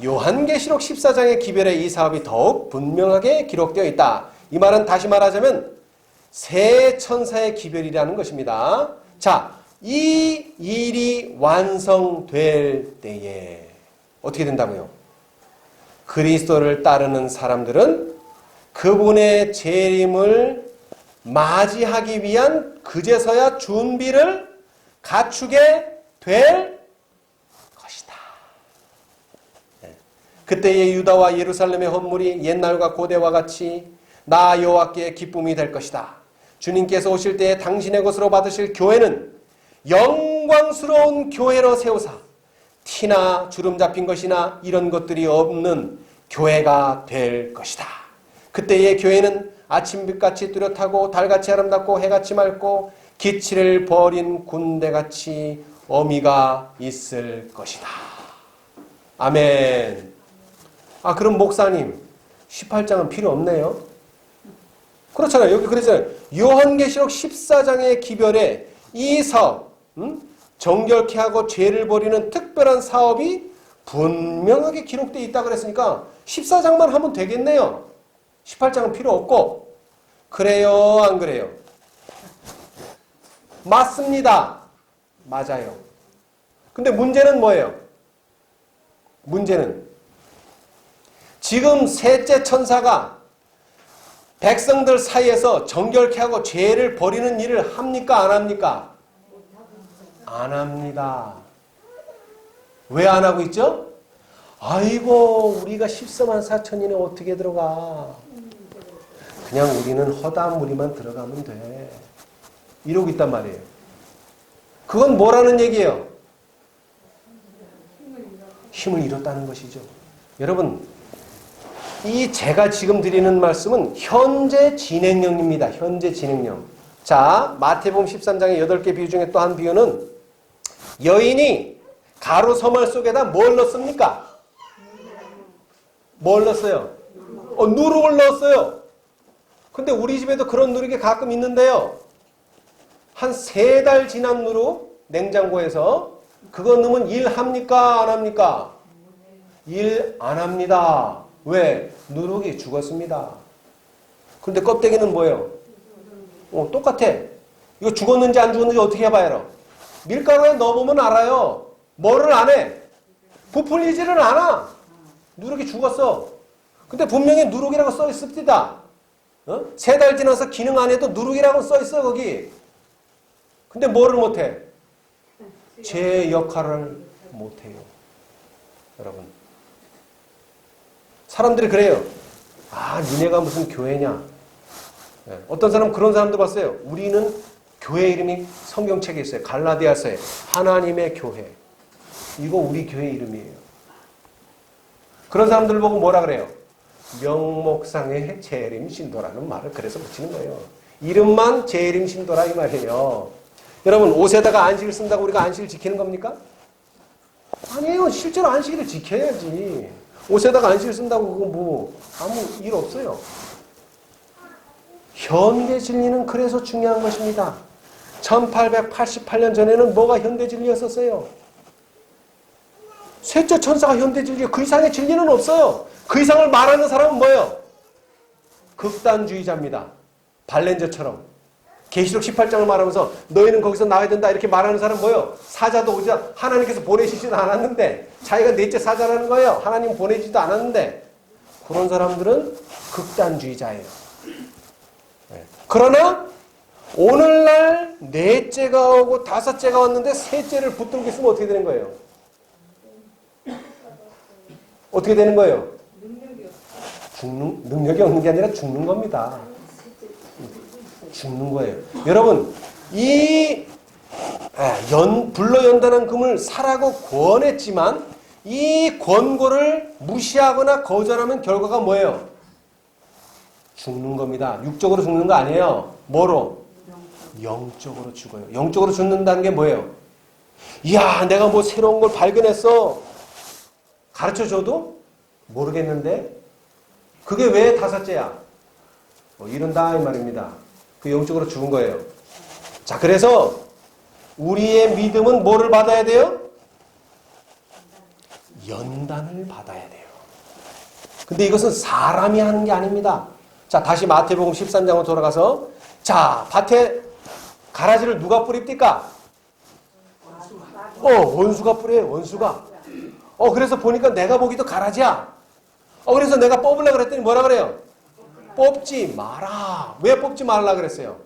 요한계시록 14장의 기별에 이 사업이 더욱 분명하게 기록되어 있다. 이 말은 다시 말하자면 세 천사의 기별이라는 것입니다. 자, 이 일이 완성될 때에 어떻게 된다고요? 그리스도를 따르는 사람들은 그분의 재림을 맞이하기 위한 그제서야 준비를 갖추게 될 것이다. 그때의 유다와 예루살렘의 헌물이 옛날과 고대와 같이 나 여호와께 기쁨이 될 것이다. 주님께서 오실 때에 당신의 것으로 받으실 교회는 영광스러운 교회로 세우사 티나 주름 잡힌 것이나 이런 것들이 없는 교회가 될 것이다. 그때의 교회는 아침빛같이 뚜렷하고 달같이 아름답고 해같이 맑고 기치를 버린 군대같이 어미가 있을 것이다. 아멘. 그럼 목사님 18장은 필요 없네요. 그렇잖아요. 여기 그랬잖아요. 요한계시록 14장의 기별에 이 사업, 정결케 하고 죄를 버리는 특별한 사업이 분명하게 기록되어 있다 그랬으니까 14장만 하면 되겠네요. 18장은 필요 없고. 그래요, 안 그래요? 맞습니다. 맞아요. 근데 문제는 뭐예요? 문제는 지금 셋째 천사가 백성들 사이에서 정결케 하고 죄를 버리는 일을 합니까? 안 합니까? 안 합니다. 왜 안 하고 있죠? 아이고 우리가 14만 4천이네 어떻게 들어가. 그냥 우리는 허다한 무리만 들어가면 돼. 이러고 있단 말이에요. 그건 뭐라는 얘기예요? 힘을 잃었다는 것이죠. 여러분 이 제가 지금 드리는 말씀은 현재 진행형입니다. 현재 진행형. 자, 마태복음 13장의 8개 비유 중에 또 한 비유는 여인이 가루 서말 속에다 뭘 넣습니까? 뭘 넣었어요? 누룩을 넣었어요. 근데 우리 집에도 그런 누룩이 가끔 있는데요. 한 3달 지난 누룩 냉장고에서 그거 넣으면 일 합니까? 안 합니까? 일 안 합니다. 왜? 누룩이 죽었습니다. 그런데 껍데기는 뭐예요? 똑같아. 이거 죽었는지 안 죽었는지 어떻게 해봐요? 밀가루에 넣어보면 알아요. 뭐를 안 해? 부풀리지를 않아. 누룩이 죽었어. 근데 분명히 누룩이라고 써 있습니다. 3달 지나서 기능 안 해도 누룩이라고 써 있어 거기. 근데 뭐를 못해? 제 역할을 못해요. 여러분. 사람들이 그래요. 니네가 무슨 교회냐. 어떤 사람은 그런 사람도 봤어요. 우리는 교회 이름이 성경책에 있어요. 갈라디아서에 하나님의 교회. 이거 우리 교회 이름이에요. 그런 사람들 보고 뭐라 그래요? 명목상의 재림 신도라는 말을 그래서 붙이는 거예요. 이름만 재림 신도라 이 말이에요. 여러분 옷에다가 안식을 쓴다고 우리가 안식을 지키는 겁니까? 아니에요. 실제로 안식일을 지켜야지. 옷에다가 안식을 쓴다고 그건 뭐 아무 일 없어요. 현대 진리는 그래서 중요한 것입니다. 1888년 전에는 뭐가 현대 진리였었어요? 셋째 천사가 현대 진리예요. 그 이상의 진리는 없어요. 그 이상을 말하는 사람은 뭐예요? 극단주의자입니다. 발렌저처럼. 계시록 18장을 말하면서 너희는 거기서 나와야 된다 이렇게 말하는 사람은 뭐예요? 사자도 오지 하나님께서 보내시지도 않았는데 자기가 넷째 사자라는 거예요. 하나님 보내지도 않았는데 그런 사람들은 극단주의자예요. 그러나 오늘날 넷째가 오고 다섯째가 왔는데 셋째를 붙들고 있으면 어떻게 되는 거예요? 어떻게 되는 거예요? 능력이 없는 게 아니라 죽는 겁니다. 죽는 거예요. 여러분, 이 불러연단한 금을 사라고 권했지만 이 권고를 무시하거나 거절하면 결과가 뭐예요? 죽는 겁니다. 육적으로 죽는 거 아니에요. 뭐로? 영적으로 죽어요. 영적으로 죽는다는 게 뭐예요? 이야, 내가 뭐 새로운 걸 발견했어. 가르쳐줘도 모르겠는데? 그게 왜 다섯째야? 이런다 이 말입니다. 그 영적으로 죽은 거예요. 자, 그래서 우리의 믿음은 뭐를 받아야 돼요? 연단을 받아야 돼요. 근데 이것은 사람이 하는 게 아닙니다. 자, 다시 마태복음 13장으로 돌아가서 자, 밭에 가라지를 누가 뿌립니까? 원수가 뿌려요. 원수가. 그래서 보니까 내가 보기도 가라지야. 그래서 내가 뽑으려고 그랬더니 뭐라 그래요? 뽑지 마라. 왜 뽑지 말라 그랬어요?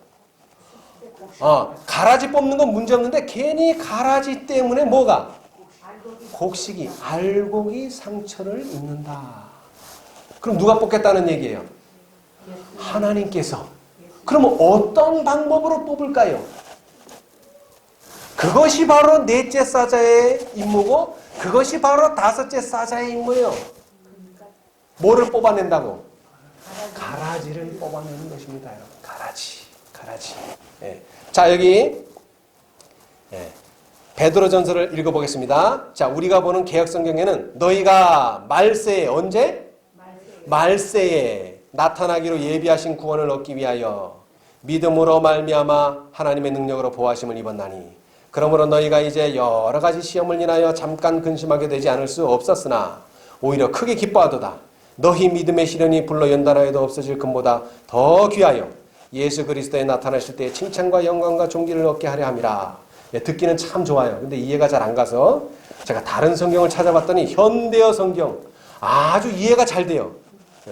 가라지 뽑는 건 문제 없는데 괜히 가라지 때문에 뭐가? 곡식이, 알곡이 상처를 입는다. 그럼 누가 뽑겠다는 얘기예요? 하나님께서. 그러면 어떤 방법으로 뽑을까요? 그것이 바로 넷째 사자의 임무고 그것이 바로 다섯째 사자의 임무예요. 뭐를 뽑아낸다고? 가라지를 뽑아내는 것입니다. 여러분. 가라지. 예. 자, 여기 베드로전서를 읽어보겠습니다. 자, 우리가 보는 개역성경에는 너희가 말세에 언제? 말세에 나타나기로 예비하신 구원을 얻기 위하여 믿음으로 말미암아 하나님의 능력으로 보호하심을 입었나니 그러므로 너희가 이제 여러 가지 시험을 인하여 잠깐 근심하게 되지 않을 수 없었으나 오히려 크게 기뻐하도다. 너희 믿음의 시련이 불로 연단하여도 없어질 금보다 더 귀하여 예수 그리스도에 나타나실 때에 칭찬과 영광과 존귀를 얻게 하려 함이라. 듣기는 참 좋아요. 근데 이해가 잘 안 가서 제가 다른 성경을 찾아봤더니 현대어 성경 아주 이해가 잘 돼요.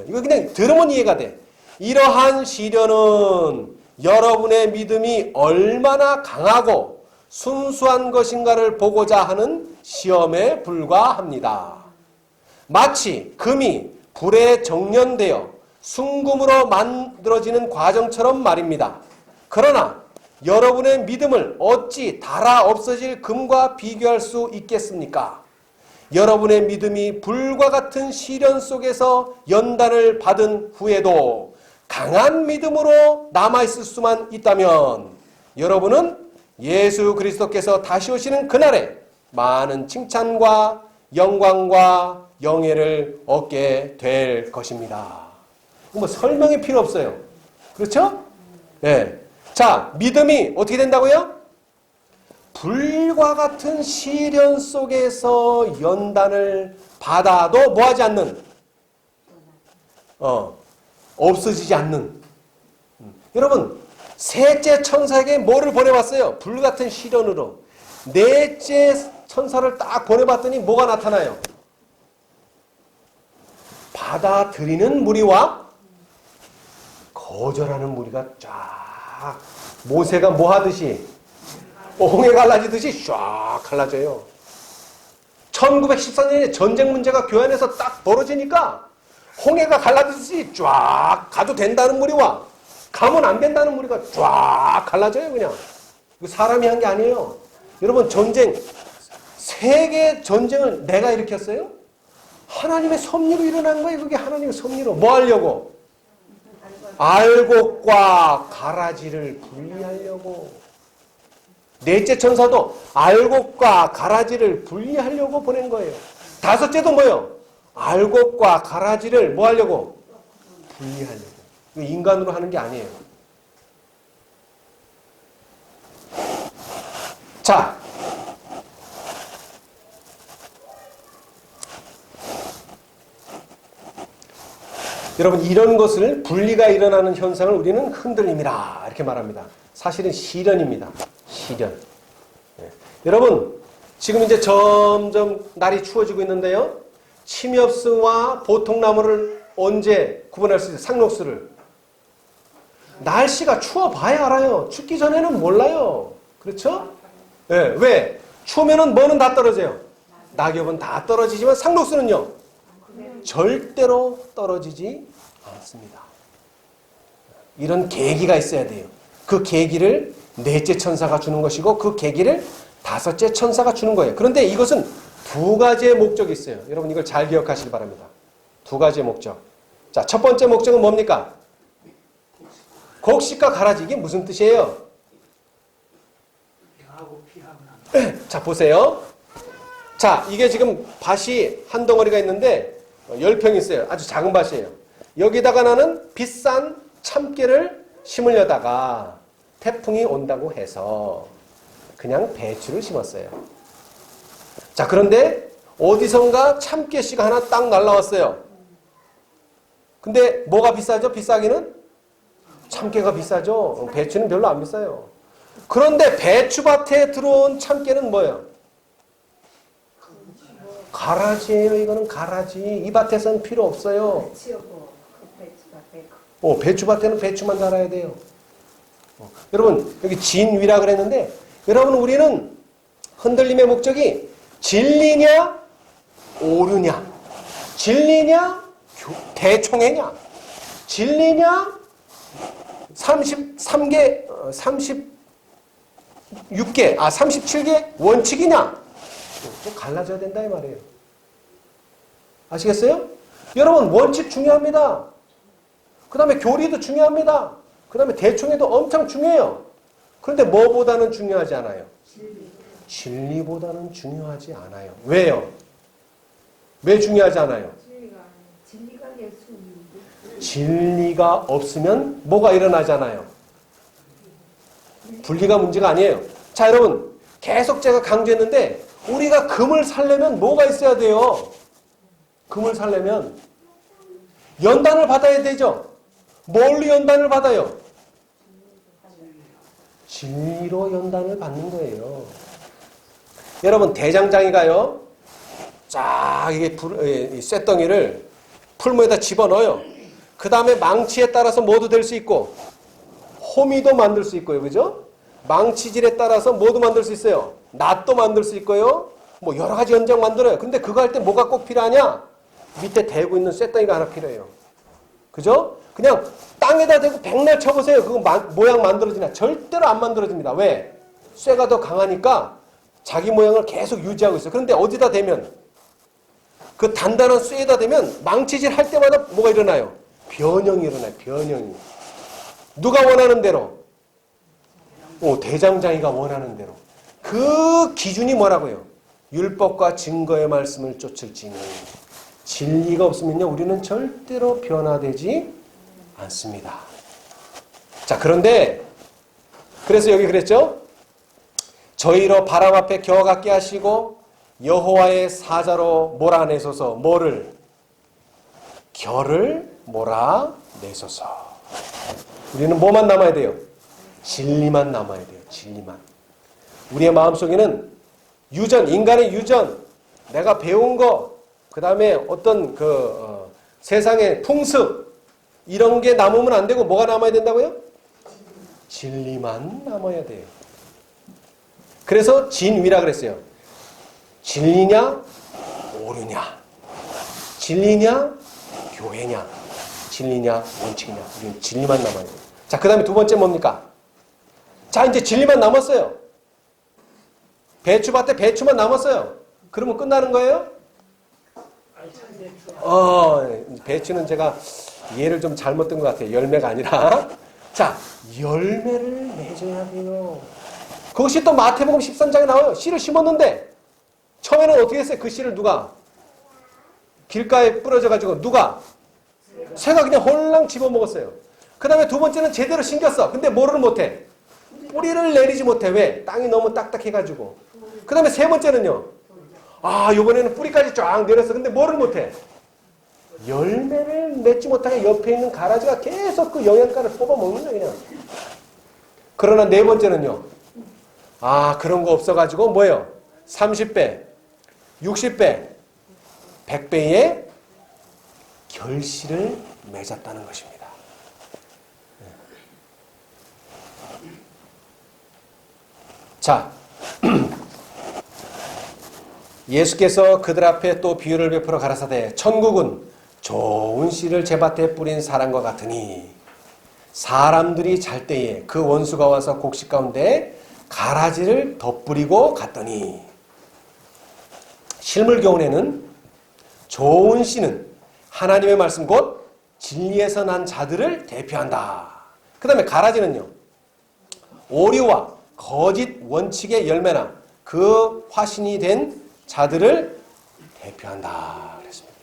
이거 그냥 들으면 이해가 돼. 이러한 시련은 여러분의 믿음이 얼마나 강하고 순수한 것인가를 보고자 하는 시험에 불과합니다. 마치 금이 불에 정련되어 순금으로 만들어지는 과정처럼 말입니다. 그러나 여러분의 믿음을 어찌 닳아 없어질 금과 비교할 수 있겠습니까? 여러분의 믿음이 불과 같은 시련 속에서 연단을 받은 후에도 강한 믿음으로 남아있을 수만 있다면 여러분은 예수 그리스도께서 다시 오시는 그날에 많은 칭찬과 영광과 영예를 얻게 될 것입니다. 뭐 설명이 필요 없어요. 그렇죠? 네. 자, 믿음이 어떻게 된다고요? 불과 같은 시련 속에서 연단을 받아도 뭐하지 않는? 없어지지 않는. 여러분, 셋째 천사에게 뭐를 보내봤어요? 불같은 시련으로. 넷째 천사를 딱 보내봤더니 뭐가 나타나요? 받아들이는 무리와 거절하는 무리가 쫙. 모세가 뭐 하듯이? 홍해 갈라지듯이 쫙 갈라져요. 1914년에 전쟁 문제가 교회안에서 딱 벌어지니까 홍해가 갈라지듯이 쫙 가도 된다는 무리와 가면 안 된다는 무리가 쫙 갈라져요. 그냥. 이거 사람이 한 게 아니에요. 여러분, 전쟁, 세계 전쟁을 내가 일으켰어요? 하나님의 섭리로 일어난 거예요. 그게 하나님의 섭리로. 뭐 하려고? 알곡과 가라지를 분리하려고. 넷째 천사도 알곡과 가라지를 분리하려고 보낸 거예요. 다섯째도 뭐요? 알곡과 가라지를 뭐 하려고? 분리하려고. 이거 인간으로 하는 게 아니에요. 자, 여러분, 이런 것을 분리가 일어나는 현상을 우리는 흔들림이라 이렇게 말합니다. 사실은 시련입니다. 시련. 네. 여러분, 지금 이제 점점 날이 추워지고 있는데요. 침엽수와 보통나무를 언제 구분할 수 있어요? 상록수를. 날씨가 추워봐야 알아요. 춥기 전에는 몰라요. 그렇죠? 네. 왜? 추우면은 뭐는 다 떨어져요? 낙엽은 다 떨어지지만 상록수는요? 절대로 떨어지지 않습니다. 이런 계기가 있어야 돼요. 그 계기를 넷째 천사가 주는 것이고 그 계기를 다섯째 천사가 주는 거예요. 그런데 이것은 두 가지의 목적이 있어요. 여러분, 이걸 잘 기억하시기 바랍니다. 두 가지의 목적. 자, 첫 번째 목적은 뭡니까? 곡식과 가라지. 이게 무슨 뜻이에요? 자, 보세요. 자, 이게 지금 밭이 한 덩어리가 있는데 10평 있어요. 아주 작은 밭이에요. 여기다가 나는 비싼 참깨를 심으려다가 태풍이 온다고 해서 그냥 배추를 심었어요. 자, 그런데 어디선가 참깨씨가 하나 딱 날라왔어요. 근데 뭐가 비싸죠? 비싸기는? 참깨가 비싸죠. 배추는 별로 안 비싸요. 그런데 배추밭에 들어온 참깨는 뭐예요? 가라지예요. 이거는 가라지. 이 밭에서는 필요 없어요. 배추밭에는 배추만 자라야 돼요. 여러분 여기 진위라 그랬는데 여러분 우리는 흔들림의 목적이 진리냐 오류냐, 진리냐 대총회냐, 진리냐 37개 원칙이냐, 또 갈라져야 된다 이 말이에요. 아시겠어요? 여러분 원칙 중요합니다. 그 다음에 교리도 중요합니다. 그 다음에 대총회도 엄청 중요해요. 그런데 뭐보다는 중요하지 않아요? 진리보다는 중요하지 않아요. 왜요? 왜 중요하지 않아요? 진리가 없으면 뭐가 일어나잖아요? 분리가 문제가 아니에요. 자, 여러분 계속 제가 강조했는데 우리가 금을 살려면 뭐가 있어야 돼요? 금을 살려면 연단을 받아야 되죠. 뭘로 연단을 받아요? 진리로 연단을 받는 거예요. 여러분 대장장이가요. 쫙 이게 쇳덩이를 풀무에다 집어넣어요. 그 다음에 망치에 따라서 뭐도 될 수 있고 호미도 만들 수 있고요. 그죠? 망치질에 따라서 뭐도 만들 수 있어요. 낫도 만들 수 있고요. 뭐 여러 가지 연장 만들어요. 근데 그거 할 때 뭐가 꼭 필요하냐? 밑에 대고 있는 쇳덩이가 하나 필요해요. 그죠? 그냥 땅에다 대고 백날 쳐보세요. 그거 모양 만들어지나? 절대로 안 만들어집니다. 왜? 쇠가 더 강하니까 자기 모양을 계속 유지하고 있어요. 그런데 어디다 대면? 그 단단한 쇠에다 대면 망치질 할 때마다 뭐가 일어나요? 변형이 일어나요. 변형이. 누가 원하는 대로? 대장장이가 원하는 대로. 그 기준이 뭐라고요? 율법과 증거의 말씀을 쫓을지니. 진리가 없으면요, 우리는 절대로 변화되지 않습니다. 자, 그런데 그래서 여기 그랬죠? 저희로 바람 앞에 겨와 같게 하시고 여호와의 사자로 몰아내소서. 뭐를? 겨를 몰아내소서. 우리는 뭐만 남아야 돼요? 진리만 남아야 돼요. 진리만. 우리의 마음속에는 유전, 인간의 유전, 내가 배운 거, 그 다음에 어떤 세상의 풍습, 이런 게 남으면 안 되고 뭐가 남아야 된다고요? 진리만 남아야 돼요. 그래서 진위라 그랬어요. 진리냐 오류냐, 진리냐 교회냐, 진리냐 원칙이냐. 우리는 진리만 남아야 돼요. 자, 그 다음에 두 번째 뭡니까? 자, 이제 진리만 남았어요. 배추밭에 배추만 남았어요. 그러면 끝나는 거예요? 배추는 제가 예를 좀 잘못 든 것 같아요. 열매가 아니라. 자, 열매를 맺어야 돼요. 그것이 또 마태복음 13장에 나와요. 씨를 심었는데 처음에는 어떻게 했어요? 그 씨를 누가? 길가에 뿌려져가지고 누가? 새가 그냥 홀랑 집어먹었어요. 그 다음에 두 번째는 제대로 심겼어. 근데 뭐를 못해? 뿌리를 내리지 못해. 왜? 땅이 너무 딱딱해가지고. 그 다음에 세 번째는요. 이번에는 뿌리까지 쫙 내렸어. 근데 뭐를 못해? 열매를 맺지 못하게 옆에 있는 가라지가 계속 그 영양가를 뽑아먹는 거예요. 그냥. 그러나 네 번째는요. 그런 거 없어가지고 뭐예요? 30배, 60배, 100배의 결실을 맺었다는 것입니다. 자, 예수께서 그들 앞에 또 비유를 베풀어 가라사대 천국은 좋은 씨를 제 밭에 뿌린 사람과 같으니 사람들이 잘 때에 그 원수가 와서 곡식 가운데 가라지를 덧뿌리고 갔더니. 실물교훈에는 좋은 씨는 하나님의 말씀 곧 진리에서 난 자들을 대표한다. 그 다음에 가라지는요, 오류와 거짓 원칙의 열매나 그 화신이 된 자들을 대표한다 그랬습니다.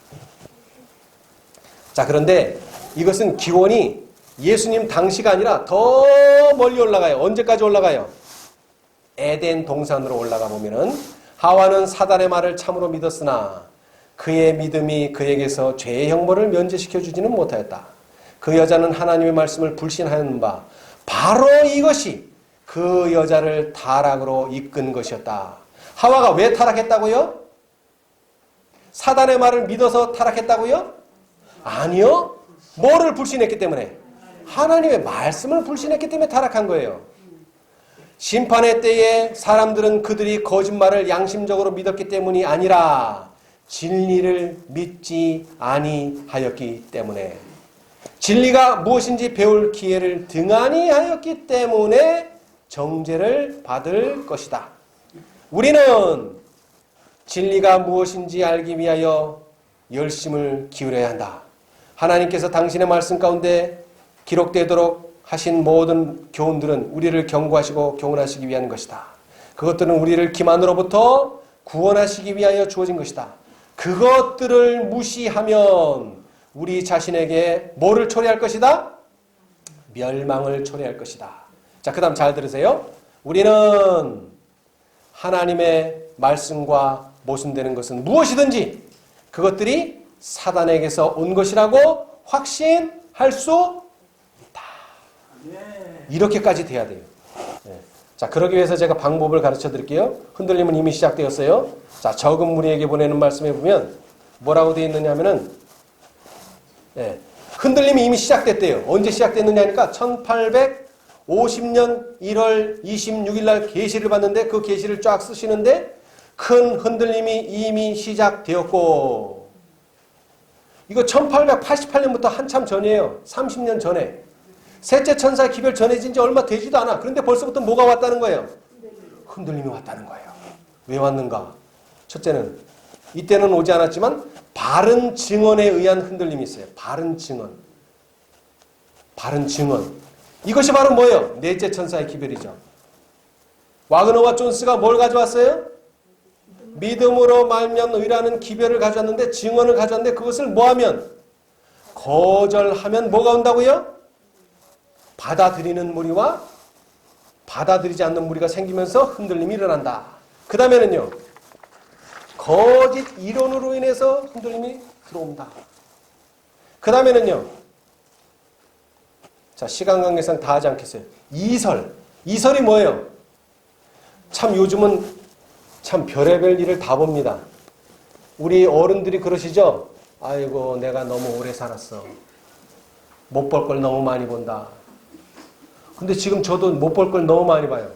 자, 그런데 이것은 기원이 예수님 당시가 아니라 더 멀리 올라가요. 언제까지 올라가요? 에덴 동산으로 올라가 보면은 하와는 사단의 말을 참으로 믿었으나 그의 믿음이 그에게서 죄의 형벌을 면제시켜 주지는 못하였다. 그 여자는 하나님의 말씀을 불신하였는 바 바로 이것이 그 여자를 타락으로 이끈 것이었다. 하와가 왜 타락했다고요? 사단의 말을 믿어서 타락했다고요? 아니요. 뭐를 불신했기 때문에? 하나님의 말씀을 불신했기 때문에 타락한 거예요. 심판의 때에 사람들은 그들이 거짓말을 양심적으로 믿었기 때문이 아니라 진리를 믿지 아니하였기 때문에, 진리가 무엇인지 배울 기회를 등한히 하였기 때문에 정죄를 받을 것이다. 우리는 진리가 무엇인지 알기 위하여 열심을 기울여야 한다. 하나님께서 당신의 말씀 가운데 기록되도록 하신 모든 교훈들은 우리를 경고하시고 교훈하시기 위한 것이다. 그것들은 우리를 기만으로부터 구원하시기 위하여 주어진 것이다. 그것들을 무시하면 우리 자신에게 뭐를 초래할 것이다? 멸망을 초래할 것이다. 자, 그 다음 잘 들으세요. 우리는 하나님의 말씀과 모순되는 것은 무엇이든지 그것들이 사단에게서 온 것이라고 확신할 수 있다. 이렇게까지 돼야 돼요. 네. 자, 그러기 위해서 제가 방법을 가르쳐 드릴게요. 흔들림은 이미 시작되었어요. 자, 적은 무리에게 보내는 말씀에 보면 뭐라고 되어 있느냐 하면은, 네. 흔들림이 이미 시작됐대요. 언제 시작됐느냐 하니까 1850년 1월 26일 날 계시를 봤는데 그 계시를 쫙 쓰시는데 큰 흔들림이 이미 시작되었고, 이거 1888년부터 한참 전이에요. 30년 전에. 셋째 천사의 기별 전해진 지 얼마 되지도 않아. 그런데 벌써부터 뭐가 왔다는 거예요? 흔들림이 왔다는 거예요. 왜 왔는가? 첫째는 이때는 오지 않았지만 바른 증언에 의한 흔들림이 있어요. 바른 증언. 바른 증언. 이것이 바로 뭐예요? 넷째 천사의 기별이죠. 와그너와 존스가 뭘 가져왔어요? 믿음으로 말면 의라는 기별을 가져왔는데, 증언을 가져왔는데 그것을 뭐하면? 거절하면 뭐가 온다고요? 받아들이는 무리와 받아들이지 않는 무리가 생기면서 흔들림이 일어난다. 그 다음에는요, 거짓 이론으로 인해서 흔들림이 들어온다. 그 다음에는요, 자, 시간 관계상 다 하지 않겠어요. 이설. 이설이 뭐예요? 참 요즘은 참 별의별 일을 다 봅니다. 우리 어른들이 그러시죠? 아이고, 내가 너무 오래 살았어. 못 볼 걸 너무 많이 본다. 근데 지금 저도 못 볼 걸 너무 많이 봐요.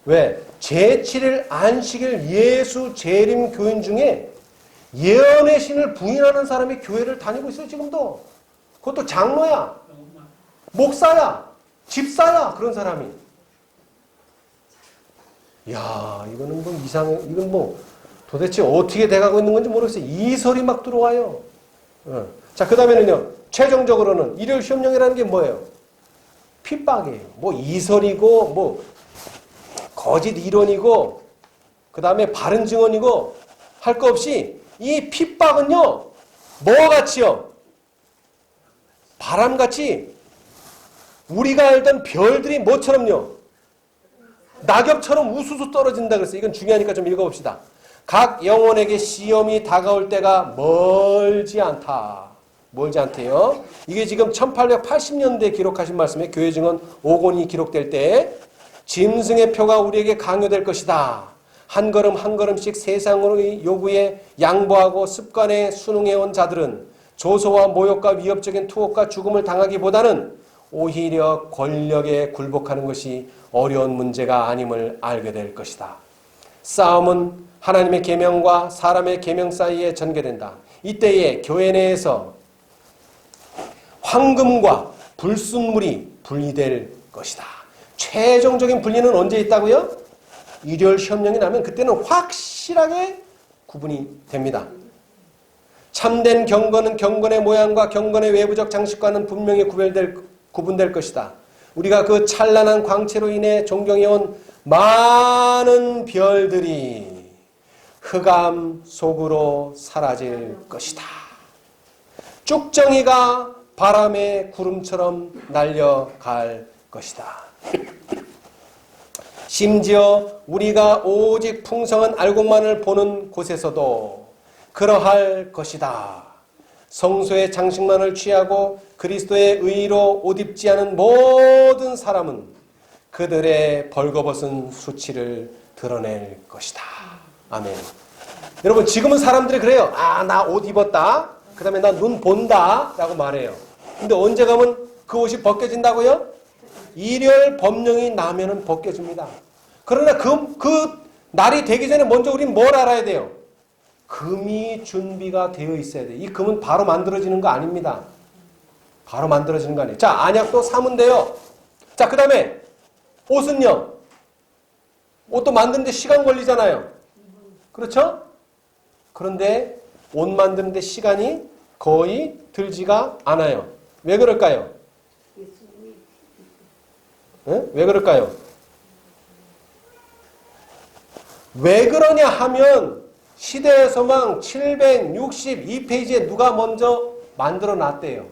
왜? 제7일 안식일 예수 재림 교인 중에 예언의 신을 부인하는 사람이 교회를 다니고 있어요, 지금도. 그것도 장로야, 목사야, 집사야, 그런 사람이. 야, 이거는 뭐 이상해. 이건 뭐 도대체 어떻게 돼가고 있는 건지 모르겠어요. 이설이 막 들어와요. 자, 그 다음에는요, 최종적으로는 일요일 시험령이라는 게 뭐예요? 핍박이에요. 뭐 이설이고, 뭐 거짓 이론이고, 그 다음에 바른 증언이고, 할 거 없이 이 핍박은요, 뭐와 같이요? 바람같이 우리가 알던 별들이 뭐처럼요? 낙엽처럼 우수수 떨어진다 그랬어요. 이건 중요하니까 좀 읽어봅시다. 각 영혼에게 시험이 다가올 때가 멀지 않다. 멀지 않대요. 이게 지금 1880년대에 기록하신 말씀에 교회 증언 5권이 기록될 때 짐승의 표가 우리에게 강요될 것이다. 한 걸음 한 걸음씩 세상의 요구에 양보하고 습관에 순응해온 자들은 조소와 모욕과 위협적인 투옥과 죽음을 당하기보다는 오히려 권력에 굴복하는 것이 어려운 문제가 아님을 알게 될 것이다. 싸움은 하나님의 계명과 사람의 계명 사이에 전개된다. 이때에 교회 내에서 황금과 불순물이 분리될 것이다. 최종적인 분리는 언제 있다고요? 일요일 시험령이 나면 그때는 확실하게 구분이 됩니다. 참된 경건은 경건의 모양과 경건의 외부적 장식과는 분명히 구분될 것이다. 우리가 그 찬란한 광채로 인해 존경해온 많은 별들이 흑암 속으로 사라질 것이다. 쭉정이가 바람의 구름처럼 날려갈 것이다. 심지어 우리가 오직 풍성한 알곡만을 보는 곳에서도 그러할 것이다. 성소의 장식만을 취하고 그리스도의 의로 옷 입지 않은 모든 사람은 그들의 벌거벗은 수치를 드러낼 것이다. 아멘. 여러분, 지금은 사람들이 그래요. 아, 나 옷 입었다. 그 다음에 나 눈 본다. 라고 말해요. 근데 언제 가면 그 옷이 벗겨진다고요? 일열 법령이 나면은 벗겨집니다. 그러나 그 날이 되기 전에 먼저 우리는 뭘 알아야 돼요? 금이 준비가 되어 있어야 돼요. 이 금은 바로 만들어지는 거 아닙니다. 바로 만들어지는 거 아니에요. 자, 안약도 사면 돼요. 자, 그 다음에 옷은요. 옷도 만드는데 시간 걸리잖아요. 그렇죠? 그런데 옷 만드는데 시간이 거의 들지가 않아요. 왜 그럴까요? 네? 왜 그럴까요? 왜 그러냐 하면 시대의 소망 762페이지에 누가 먼저 만들어 놨대요.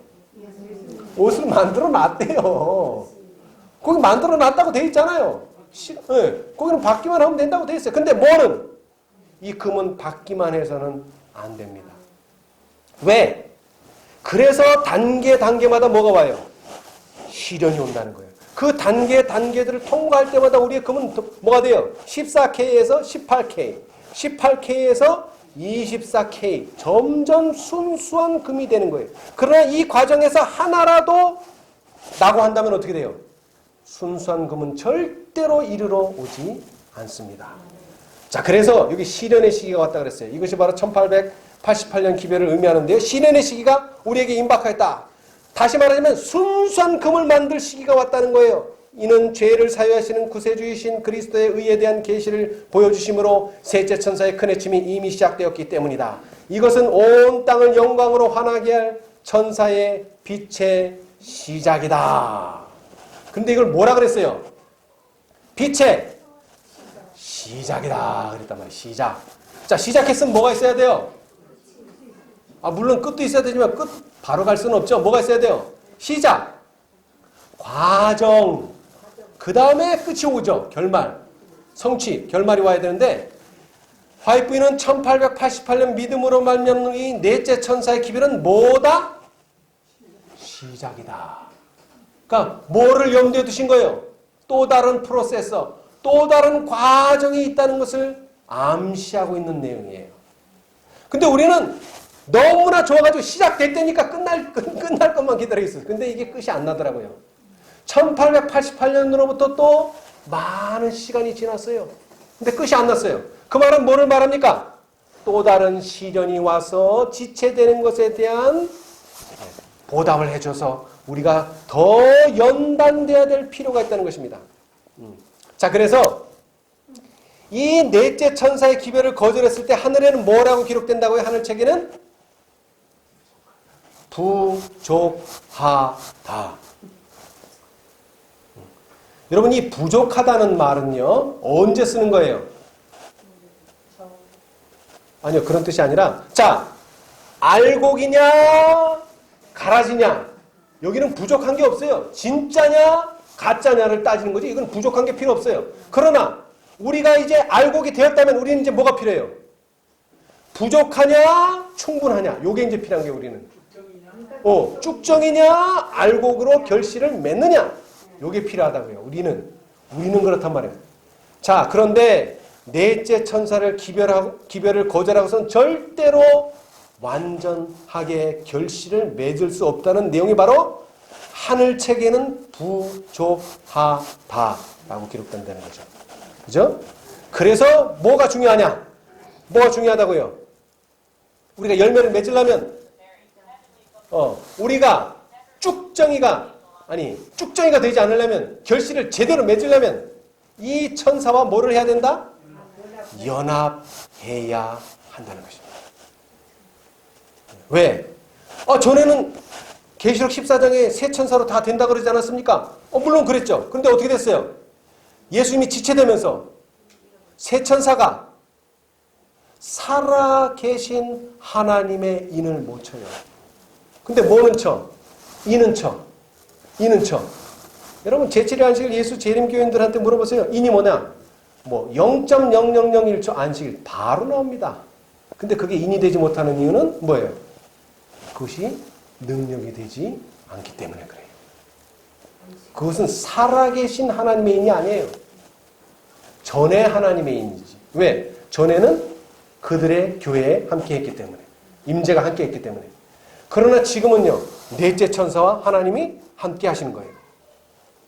옷을 만들어 놨대요. 거기 만들어 놨다고 돼 있잖아요. 네, 거기는 받기만 하면 된다고 돼 있어요. 근데 뭐는? 이 금은 받기만 해서는 안 됩니다. 왜? 그래서 단계마다 뭐가 와요? 시련이 온다는 거예요. 그 단계들을 통과할 때마다 우리의 금은 뭐가 돼요? 14K에서 18K, 18K에서 24K, 점점 순수한 금이 되는 거예요. 그러나 이 과정에서 하나라도 나고 한다면 어떻게 돼요? 순수한 금은 절대로 이르러 오지 않습니다. 자, 그래서 여기 시련의 시기가 왔다 그랬어요. 이것이 바로 1888년 기별을 의미하는데요. 시련의 시기가 우리에게 임박하였다. 다시 말하자면 순수한 금을 만들 시기가 왔다는 거예요. 이는 죄를 사유하시는 구세주이신 그리스도의 의에 대한 계시를 보여주심으로 셋째 천사의 큰 해침이 이미 시작되었기 때문이다. 이것은 온 땅을 영광으로 환하게 할 천사의 빛의 시작이다. 근데 이걸 뭐라 그랬어요? 빛의 시작이다 그랬단 말이에요. 시작. 자, 시작했으면 뭐가 있어야 돼요? 물론 끝도 있어야 되지만 끝 바로 갈 수는 없죠. 뭐가 있어야 돼요? 시작, 과정, 그 다음에 끝이 오죠. 결말, 성취, 결말이 와야 되는데 화이트부인은 1888년 믿음으로 말미암는 이 넷째 천사의 기별은 뭐다? 시작이다. 그러니까 뭐를 염두에 두신 거예요? 또 다른 프로세서, 또 다른 과정이 있다는 것을 암시하고 있는 내용이에요. 근데 우리는 너무나 좋아가지고 시작될 때니까 끝날 것만 기다리고 있어요. 근데 이게 끝이 안 나더라고요. 1888년으로부터 또 많은 시간이 지났어요. 근데 끝이 안 났어요. 그 말은 뭐를 말합니까? 또 다른 시련이 와서 지체되는 것에 대한 보답을 해줘서 우리가 더 연단돼야 될 필요가 있다는 것입니다. 자, 그래서 이 넷째 천사의 기별을 거절했을 때 하늘에는 뭐라고 기록된다고요? 하늘책에는 부족하다. 여러분, 이 부족하다는 말은요, 언제 쓰는 거예요? 아니요, 그런 뜻이 아니라, 자, 알곡이냐, 가라지냐, 여기는 부족한 게 없어요. 진짜냐, 가짜냐를 따지는 거지. 이건 부족한 게 필요 없어요. 그러나 우리가 이제 알곡이 되었다면 우리는 이제 뭐가 필요해요? 부족하냐, 충분하냐. 요게 이제 필요한 게 우리는. 쭉정이냐, 알곡으로 결실을 맺느냐. 요게 필요하다고요. 우리는 그렇단 말이에요. 자, 그런데 넷째 천사를 기별을 거절하고선 절대로 완전하게 결실을 맺을 수 없다는 내용이 바로 하늘책에는 부족하다라고 기록된다는 거죠. 그죠? 그래서 뭐가 중요하냐? 뭐가 중요하다고요? 우리가 열매를 맺으려면 우리가 쭉정이가 되지 않으려면, 결실을 제대로 맺으려면 이 천사와 뭐를 해야 된다? 연합해야 한다는 것입니다. 왜? 전에는 계시록 14장에 세 천사로 다 된다 그러지 않았습니까? 물론 그랬죠. 그런데 어떻게 됐어요? 예수님이 지체되면서 세 천사가 살아계신 하나님의 인을 못 쳐요. 근데 뭐는 쳐? 이는 쳐. 이는 쳐. 여러분 제7일 안식일 예수 재림교인들한테 물어보세요. 인이 뭐냐? 뭐 0.0001초 안식일 바로 나옵니다. 근데 그게 인이 되지 못하는 이유는 뭐예요? 그것이 능력이 되지 않기 때문에 그래요. 그것은 살아계신 하나님의 인이 아니에요. 전에 하나님의 인이지. 왜? 전에는 그들의 교회에 함께했기 때문에. 임재가 함께했기 때문에. 그러나 지금은요. 넷째 천사와 하나님이 함께 하시는 거예요.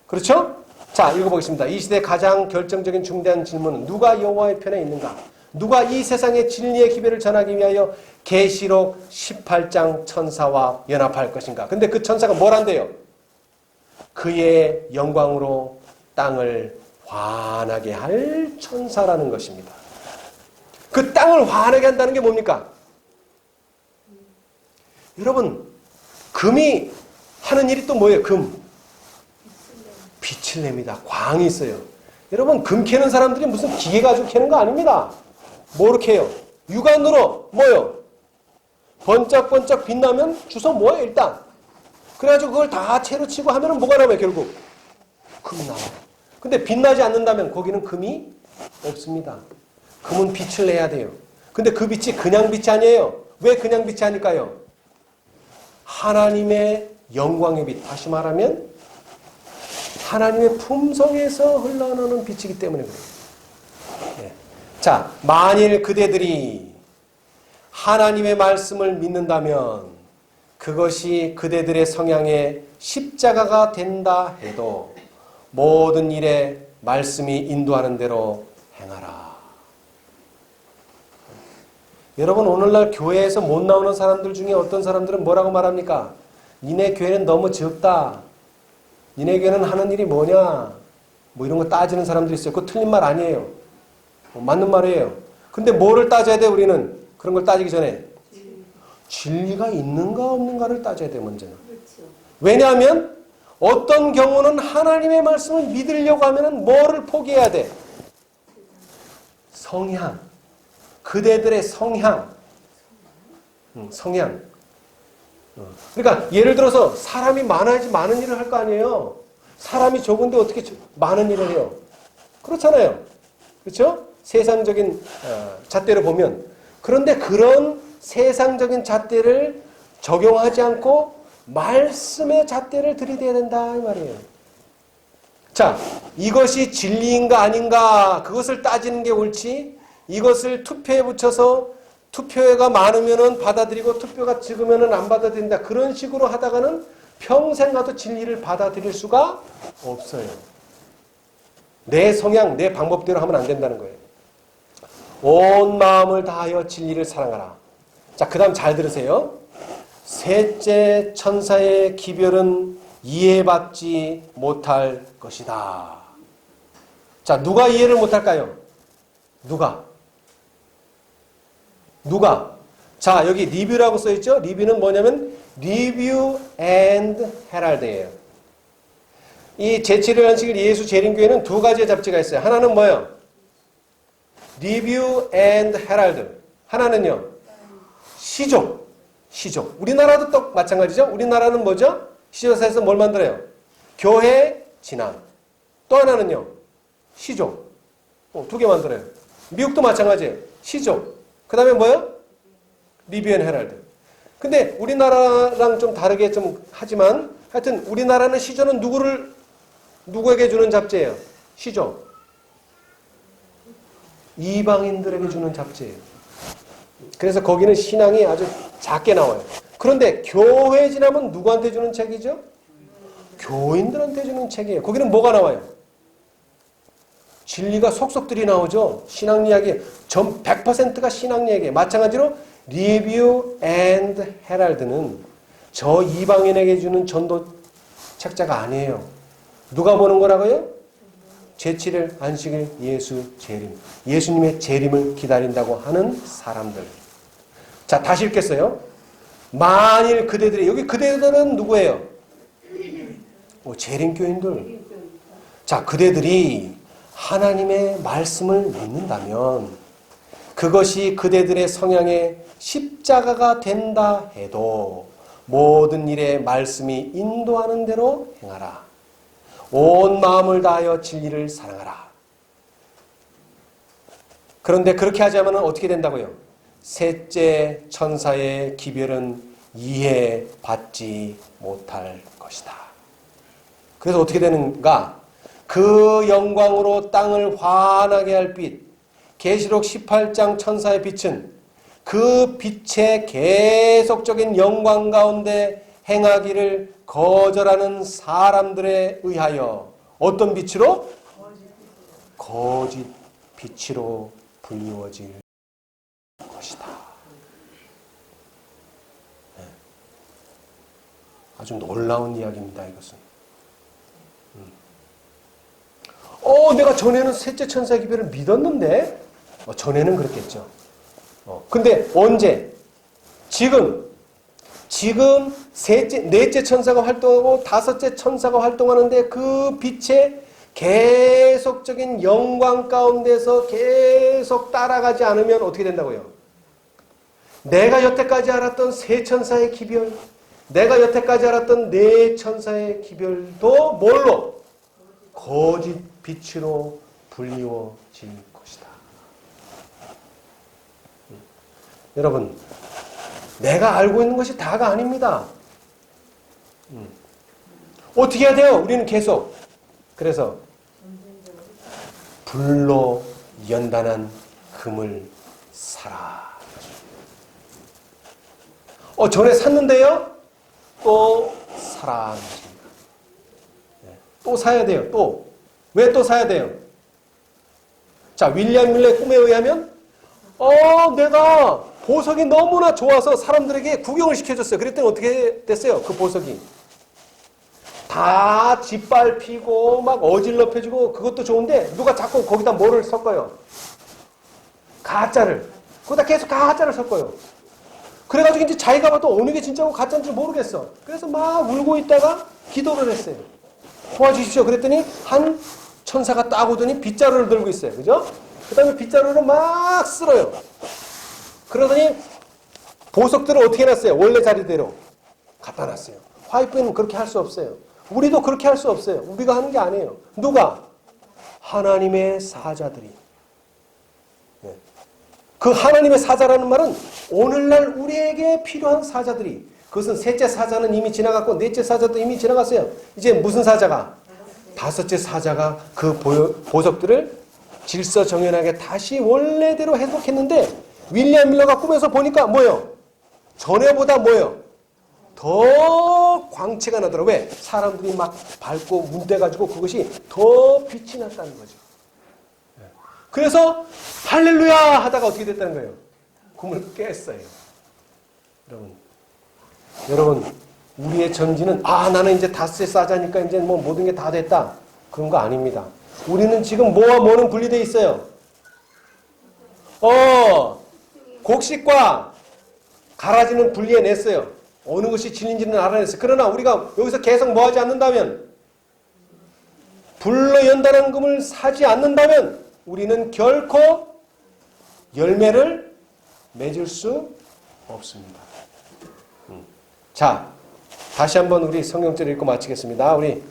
그렇죠? 자, 읽어보겠습니다. 이 시대의 가장 결정적인 중대한 질문은 누가 여호와의 편에 있는가? 누가 이 세상의 진리의 기별을 전하기 위하여 계시록 18장 천사와 연합할 것인가? 근데 그 천사가 뭘 한대요? 그의 영광으로 땅을 환하게 할 천사라는 것입니다. 그 땅을 환하게 한다는 게 뭡니까? 여러분, 금이 하는 일이 또 뭐예요? 빛을 냅니다. 광이 있어요. 여러분, 금 캐는 사람들이 무슨 기계 가지고 캐는 거 아닙니다. 뭐로 캐요? 육안으로 뭐요? 번쩍번쩍 빛나면 주워 뭐예요, 일단? 그래가지고 그걸 다 채로 치고 하면은 뭐가 나와요, 결국? 금이 나와요. 근데 빛나지 않는다면 거기는 금이 없습니다. 금은 빛을 내야 돼요. 근데 그 빛이 그냥 빛이 아니에요. 왜 그냥 빛이 아닐까요? 하나님의 영광의 빛, 다시 말하면 하나님의 품성에서 흘러나오는 빛이기 때문에 그래요. 네. 자, 만일 그대들이 하나님의 말씀을 믿는다면 그것이 그대들의 성향의 십자가가 된다 해도 모든 일에 말씀이 인도하는 대로 행하라. 여러분, 오늘날 교회에서 못 나오는 사람들 중에 어떤 사람들은 뭐라고 말합니까? 니네 교회는 너무 적다. 니네 교회는 하는 일이 뭐냐? 뭐 이런 거 따지는 사람들이 있어요. 그거 틀린 말 아니에요. 맞는 말이에요. 근데 뭐를 따져야 돼, 우리는? 그런 걸 따지기 전에. 진리가 있는가 없는가를 따져야 돼, 먼저는. 왜냐하면 어떤 경우는 하나님의 말씀을 믿으려고 하면 뭐를 포기해야 돼? 성향. 그대들의 성향. 성향. 그러니까 예를 들어서 사람이 많아야지 많은 일을 할 거 아니에요. 사람이 적은데 어떻게 많은 일을 해요? 그렇잖아요. 그렇죠? 세상적인 잣대로 보면. 그런데 그런 세상적인 잣대를 적용하지 않고 말씀의 잣대를 들이대야 된다 이 말이에요. 자, 이것이 진리인가 아닌가 그것을 따지는 게 옳지, 이것을 투표에 붙여서 투표가 많으면은 받아들이고 투표가 적으면은 안 받아들인다, 그런 식으로 하다가는 평생 가도 진리를 받아들일 수가 없어요. 내 성향, 내 방법대로 하면 안 된다는 거예요. 온 마음을 다하여 진리를 사랑하라. 자, 그 다음 잘 들으세요. 셋째 천사의 기별은 이해받지 못할 것이다. 자, 누가 이해를 못할까요? 누가? 자, 여기 리뷰라고 써있죠? 리뷰는 뭐냐면 리뷰 앤드 헤랄드예요. 이 제7일 안식일 예수 재림교회는 두 가지의 잡지가 있어요. 하나는 뭐예요? 리뷰 앤드 헤랄드. 하나는요, 시족. 우리나라도 또 마찬가지죠. 우리나라는 뭐죠? 시조사에서 뭘 만들어요? 교회 진앙. 또 하나는요, 시족. 두 개 만들어요. 미국도 마찬가지예요. 시족. 그 다음에 뭐예요? 리뷰 앤 헤랄드. 근데 우리나라랑 좀 다르게 좀 하지만 하여튼 우리나라는 시조는 누구에게 주는 잡지예요? 시조. 이방인들에게 주는 잡지예요. 그래서 거기는 신앙이 아주 작게 나와요. 그런데 교회 지나면 누구한테 주는 책이죠? 교인들한테 주는 책이에요. 거기는 뭐가 나와요? 진리가 속속들이 나오죠. 신앙 이야기, 100%가 신앙 이야기예요. 마찬가지로 리뷰 앤드 헤랄드는 저 이방인에게 주는 전도 책자가 아니에요. 누가 보는 거라고요? 제7일 안식일 예수 재림. 예수님의 재림을 기다린다고 하는 사람들. 자, 다시 읽겠어요. 만일 그대들이, 여기 그대들은 누구예요? 재림교인들. 자, 그대들이 하나님의 말씀을 믿는다면 그것이 그대들의 성향의 십자가가 된다 해도 모든 일에 말씀이 인도하는 대로 행하라. 온 마음을 다하여 진리를 사랑하라. 그런데 그렇게 하자면 어떻게 된다고요? 셋째 천사의 기별은 이해받지 못할 것이다. 그래서 어떻게 되는가? 그 영광으로 땅을 환하게 할 빛, 계시록 18장 천사의 빛은 그 빛의 계속적인 영광 가운데 행하기를 거절하는 사람들에 의하여 어떤 빛으로? 거짓 빛으로 불리워질 것이다. 네. 아주 놀라운 이야기입니다, 이것은. 내가 전에는 셋째 천사의 기별을 믿었는데, 전에는 그랬겠죠. 근데 언제? 지금 넷째 천사가 활동하고 다섯째 천사가 활동하는데 그 빛의 계속적인 영광 가운데서 계속 따라가지 않으면 어떻게 된다고요? 내가 여태까지 알았던 세 천사의 기별, 내가 여태까지 알았던 네 천사의 기별도 뭘로? 거짓 빛으로 불리워질 것이다. 여러분, 내가 알고 있는 것이 다가 아닙니다. 어떻게 해야 돼요? 우리는 계속. 그래서 불로 연단한 금을 사라. 전에 샀는데요? 또 사라. 또 사야 돼요. 또. 왜 또 사야 돼요? 자, 윌리엄 밀러의 꿈에 의하면 내가 보석이 너무나 좋아서 사람들에게 구경을 시켜줬어요. 그랬더니 어떻게 됐어요? 그 보석이 다 짓밟히고 막 어질러펴지고 그것도 좋은데 누가 자꾸 거기다 뭐를 섞어요? 가짜를. 거기다 계속 가짜를 섞어요. 그래가지고 이제 자기가 봐도 어느 게 진짜고 가짜인지 모르겠어. 그래서 막 울고 있다가 기도를 했어요. 도와주십시오. 그랬더니 한 천사가 딱 오더니 빗자루를 들고 있어요. 그죠? 그 다음에 빗자루를 막 쓸어요. 그러더니 보석들을 어떻게 해놨어요? 원래 자리대로 갖다 놨어요. 화이프는 그렇게 할 수 없어요. 우리도 그렇게 할 수 없어요. 우리가 하는 게 아니에요. 누가? 하나님의 사자들이. 네. 그 하나님의 사자라는 말은 오늘날 우리에게 필요한 사자들이, 그것은 셋째 사자는 이미 지나갔고 넷째 사자도 이미 지나갔어요. 이제 무슨 사자가? 다섯째 사자가 그 보석들을 질서정연하게 다시 원래대로 회복했는데 윌리엄 밀러가 꿈에서 보니까 뭐예요? 전에보다 뭐예요? 더 광채가 나더라고요. 왜? 사람들이 막 밟고 문대가지고 그것이 더 빛이 났다는 거죠. 그래서 할렐루야 하다가 어떻게 됐다는 거예요? 꿈을 깼어요. 여러분, 우리의 전지는 나는 이제 다섯째 사자니까 이제 뭐 모든 게 다 됐다. 그런 거 아닙니다. 우리는 지금 뭐와 뭐는 분리되어 있어요. 곡식과 가라지는 분리해냈어요. 어느 것이 진리인지는 알아냈어요. 그러나 우리가 여기서 계속 뭐 하지 않는다면, 불로 연단한 금을 사지 않는다면 우리는 결코 열매를 맺을 수 없습니다. 자, 다시 한번 우리 성경절을 읽고 마치겠습니다. 우리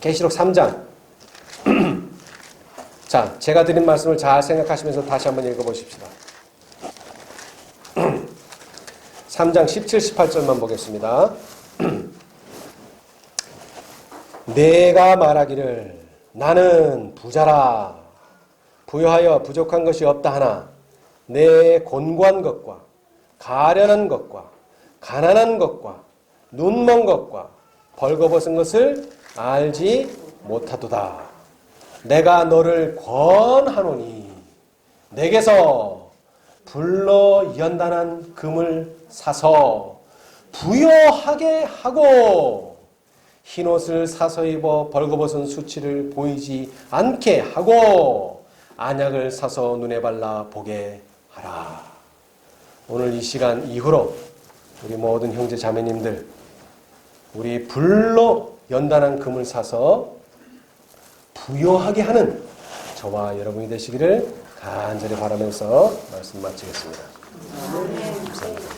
계시록 3장. 자, 제가 드린 말씀을 잘 생각하시면서 다시 한번 읽어보십시다. 3장 17, 18절만 보겠습니다. 내가 말하기를 나는 부자라 부여하여 부족한 것이 없다 하나 내 곤고한 것과 가련한 것과 가난한 것과 눈먼 것과 벌거벗은 것을 알지 못하도다. 내가 너를 권하노니 내게서 불로 연단한 금을 사서 부요하게 하고 흰옷을 사서 입어 벌거벗은 수치를 보이지 않게 하고 안약을 사서 눈에 발라 보게 하라. 오늘 이 시간 이후로 우리 모든 형제 자매님들, 우리 불로 연단한 금을 사서 부요하게 하는 저와 여러분이 되시기를 간절히 바라면서 말씀 마치겠습니다. 감사합니다.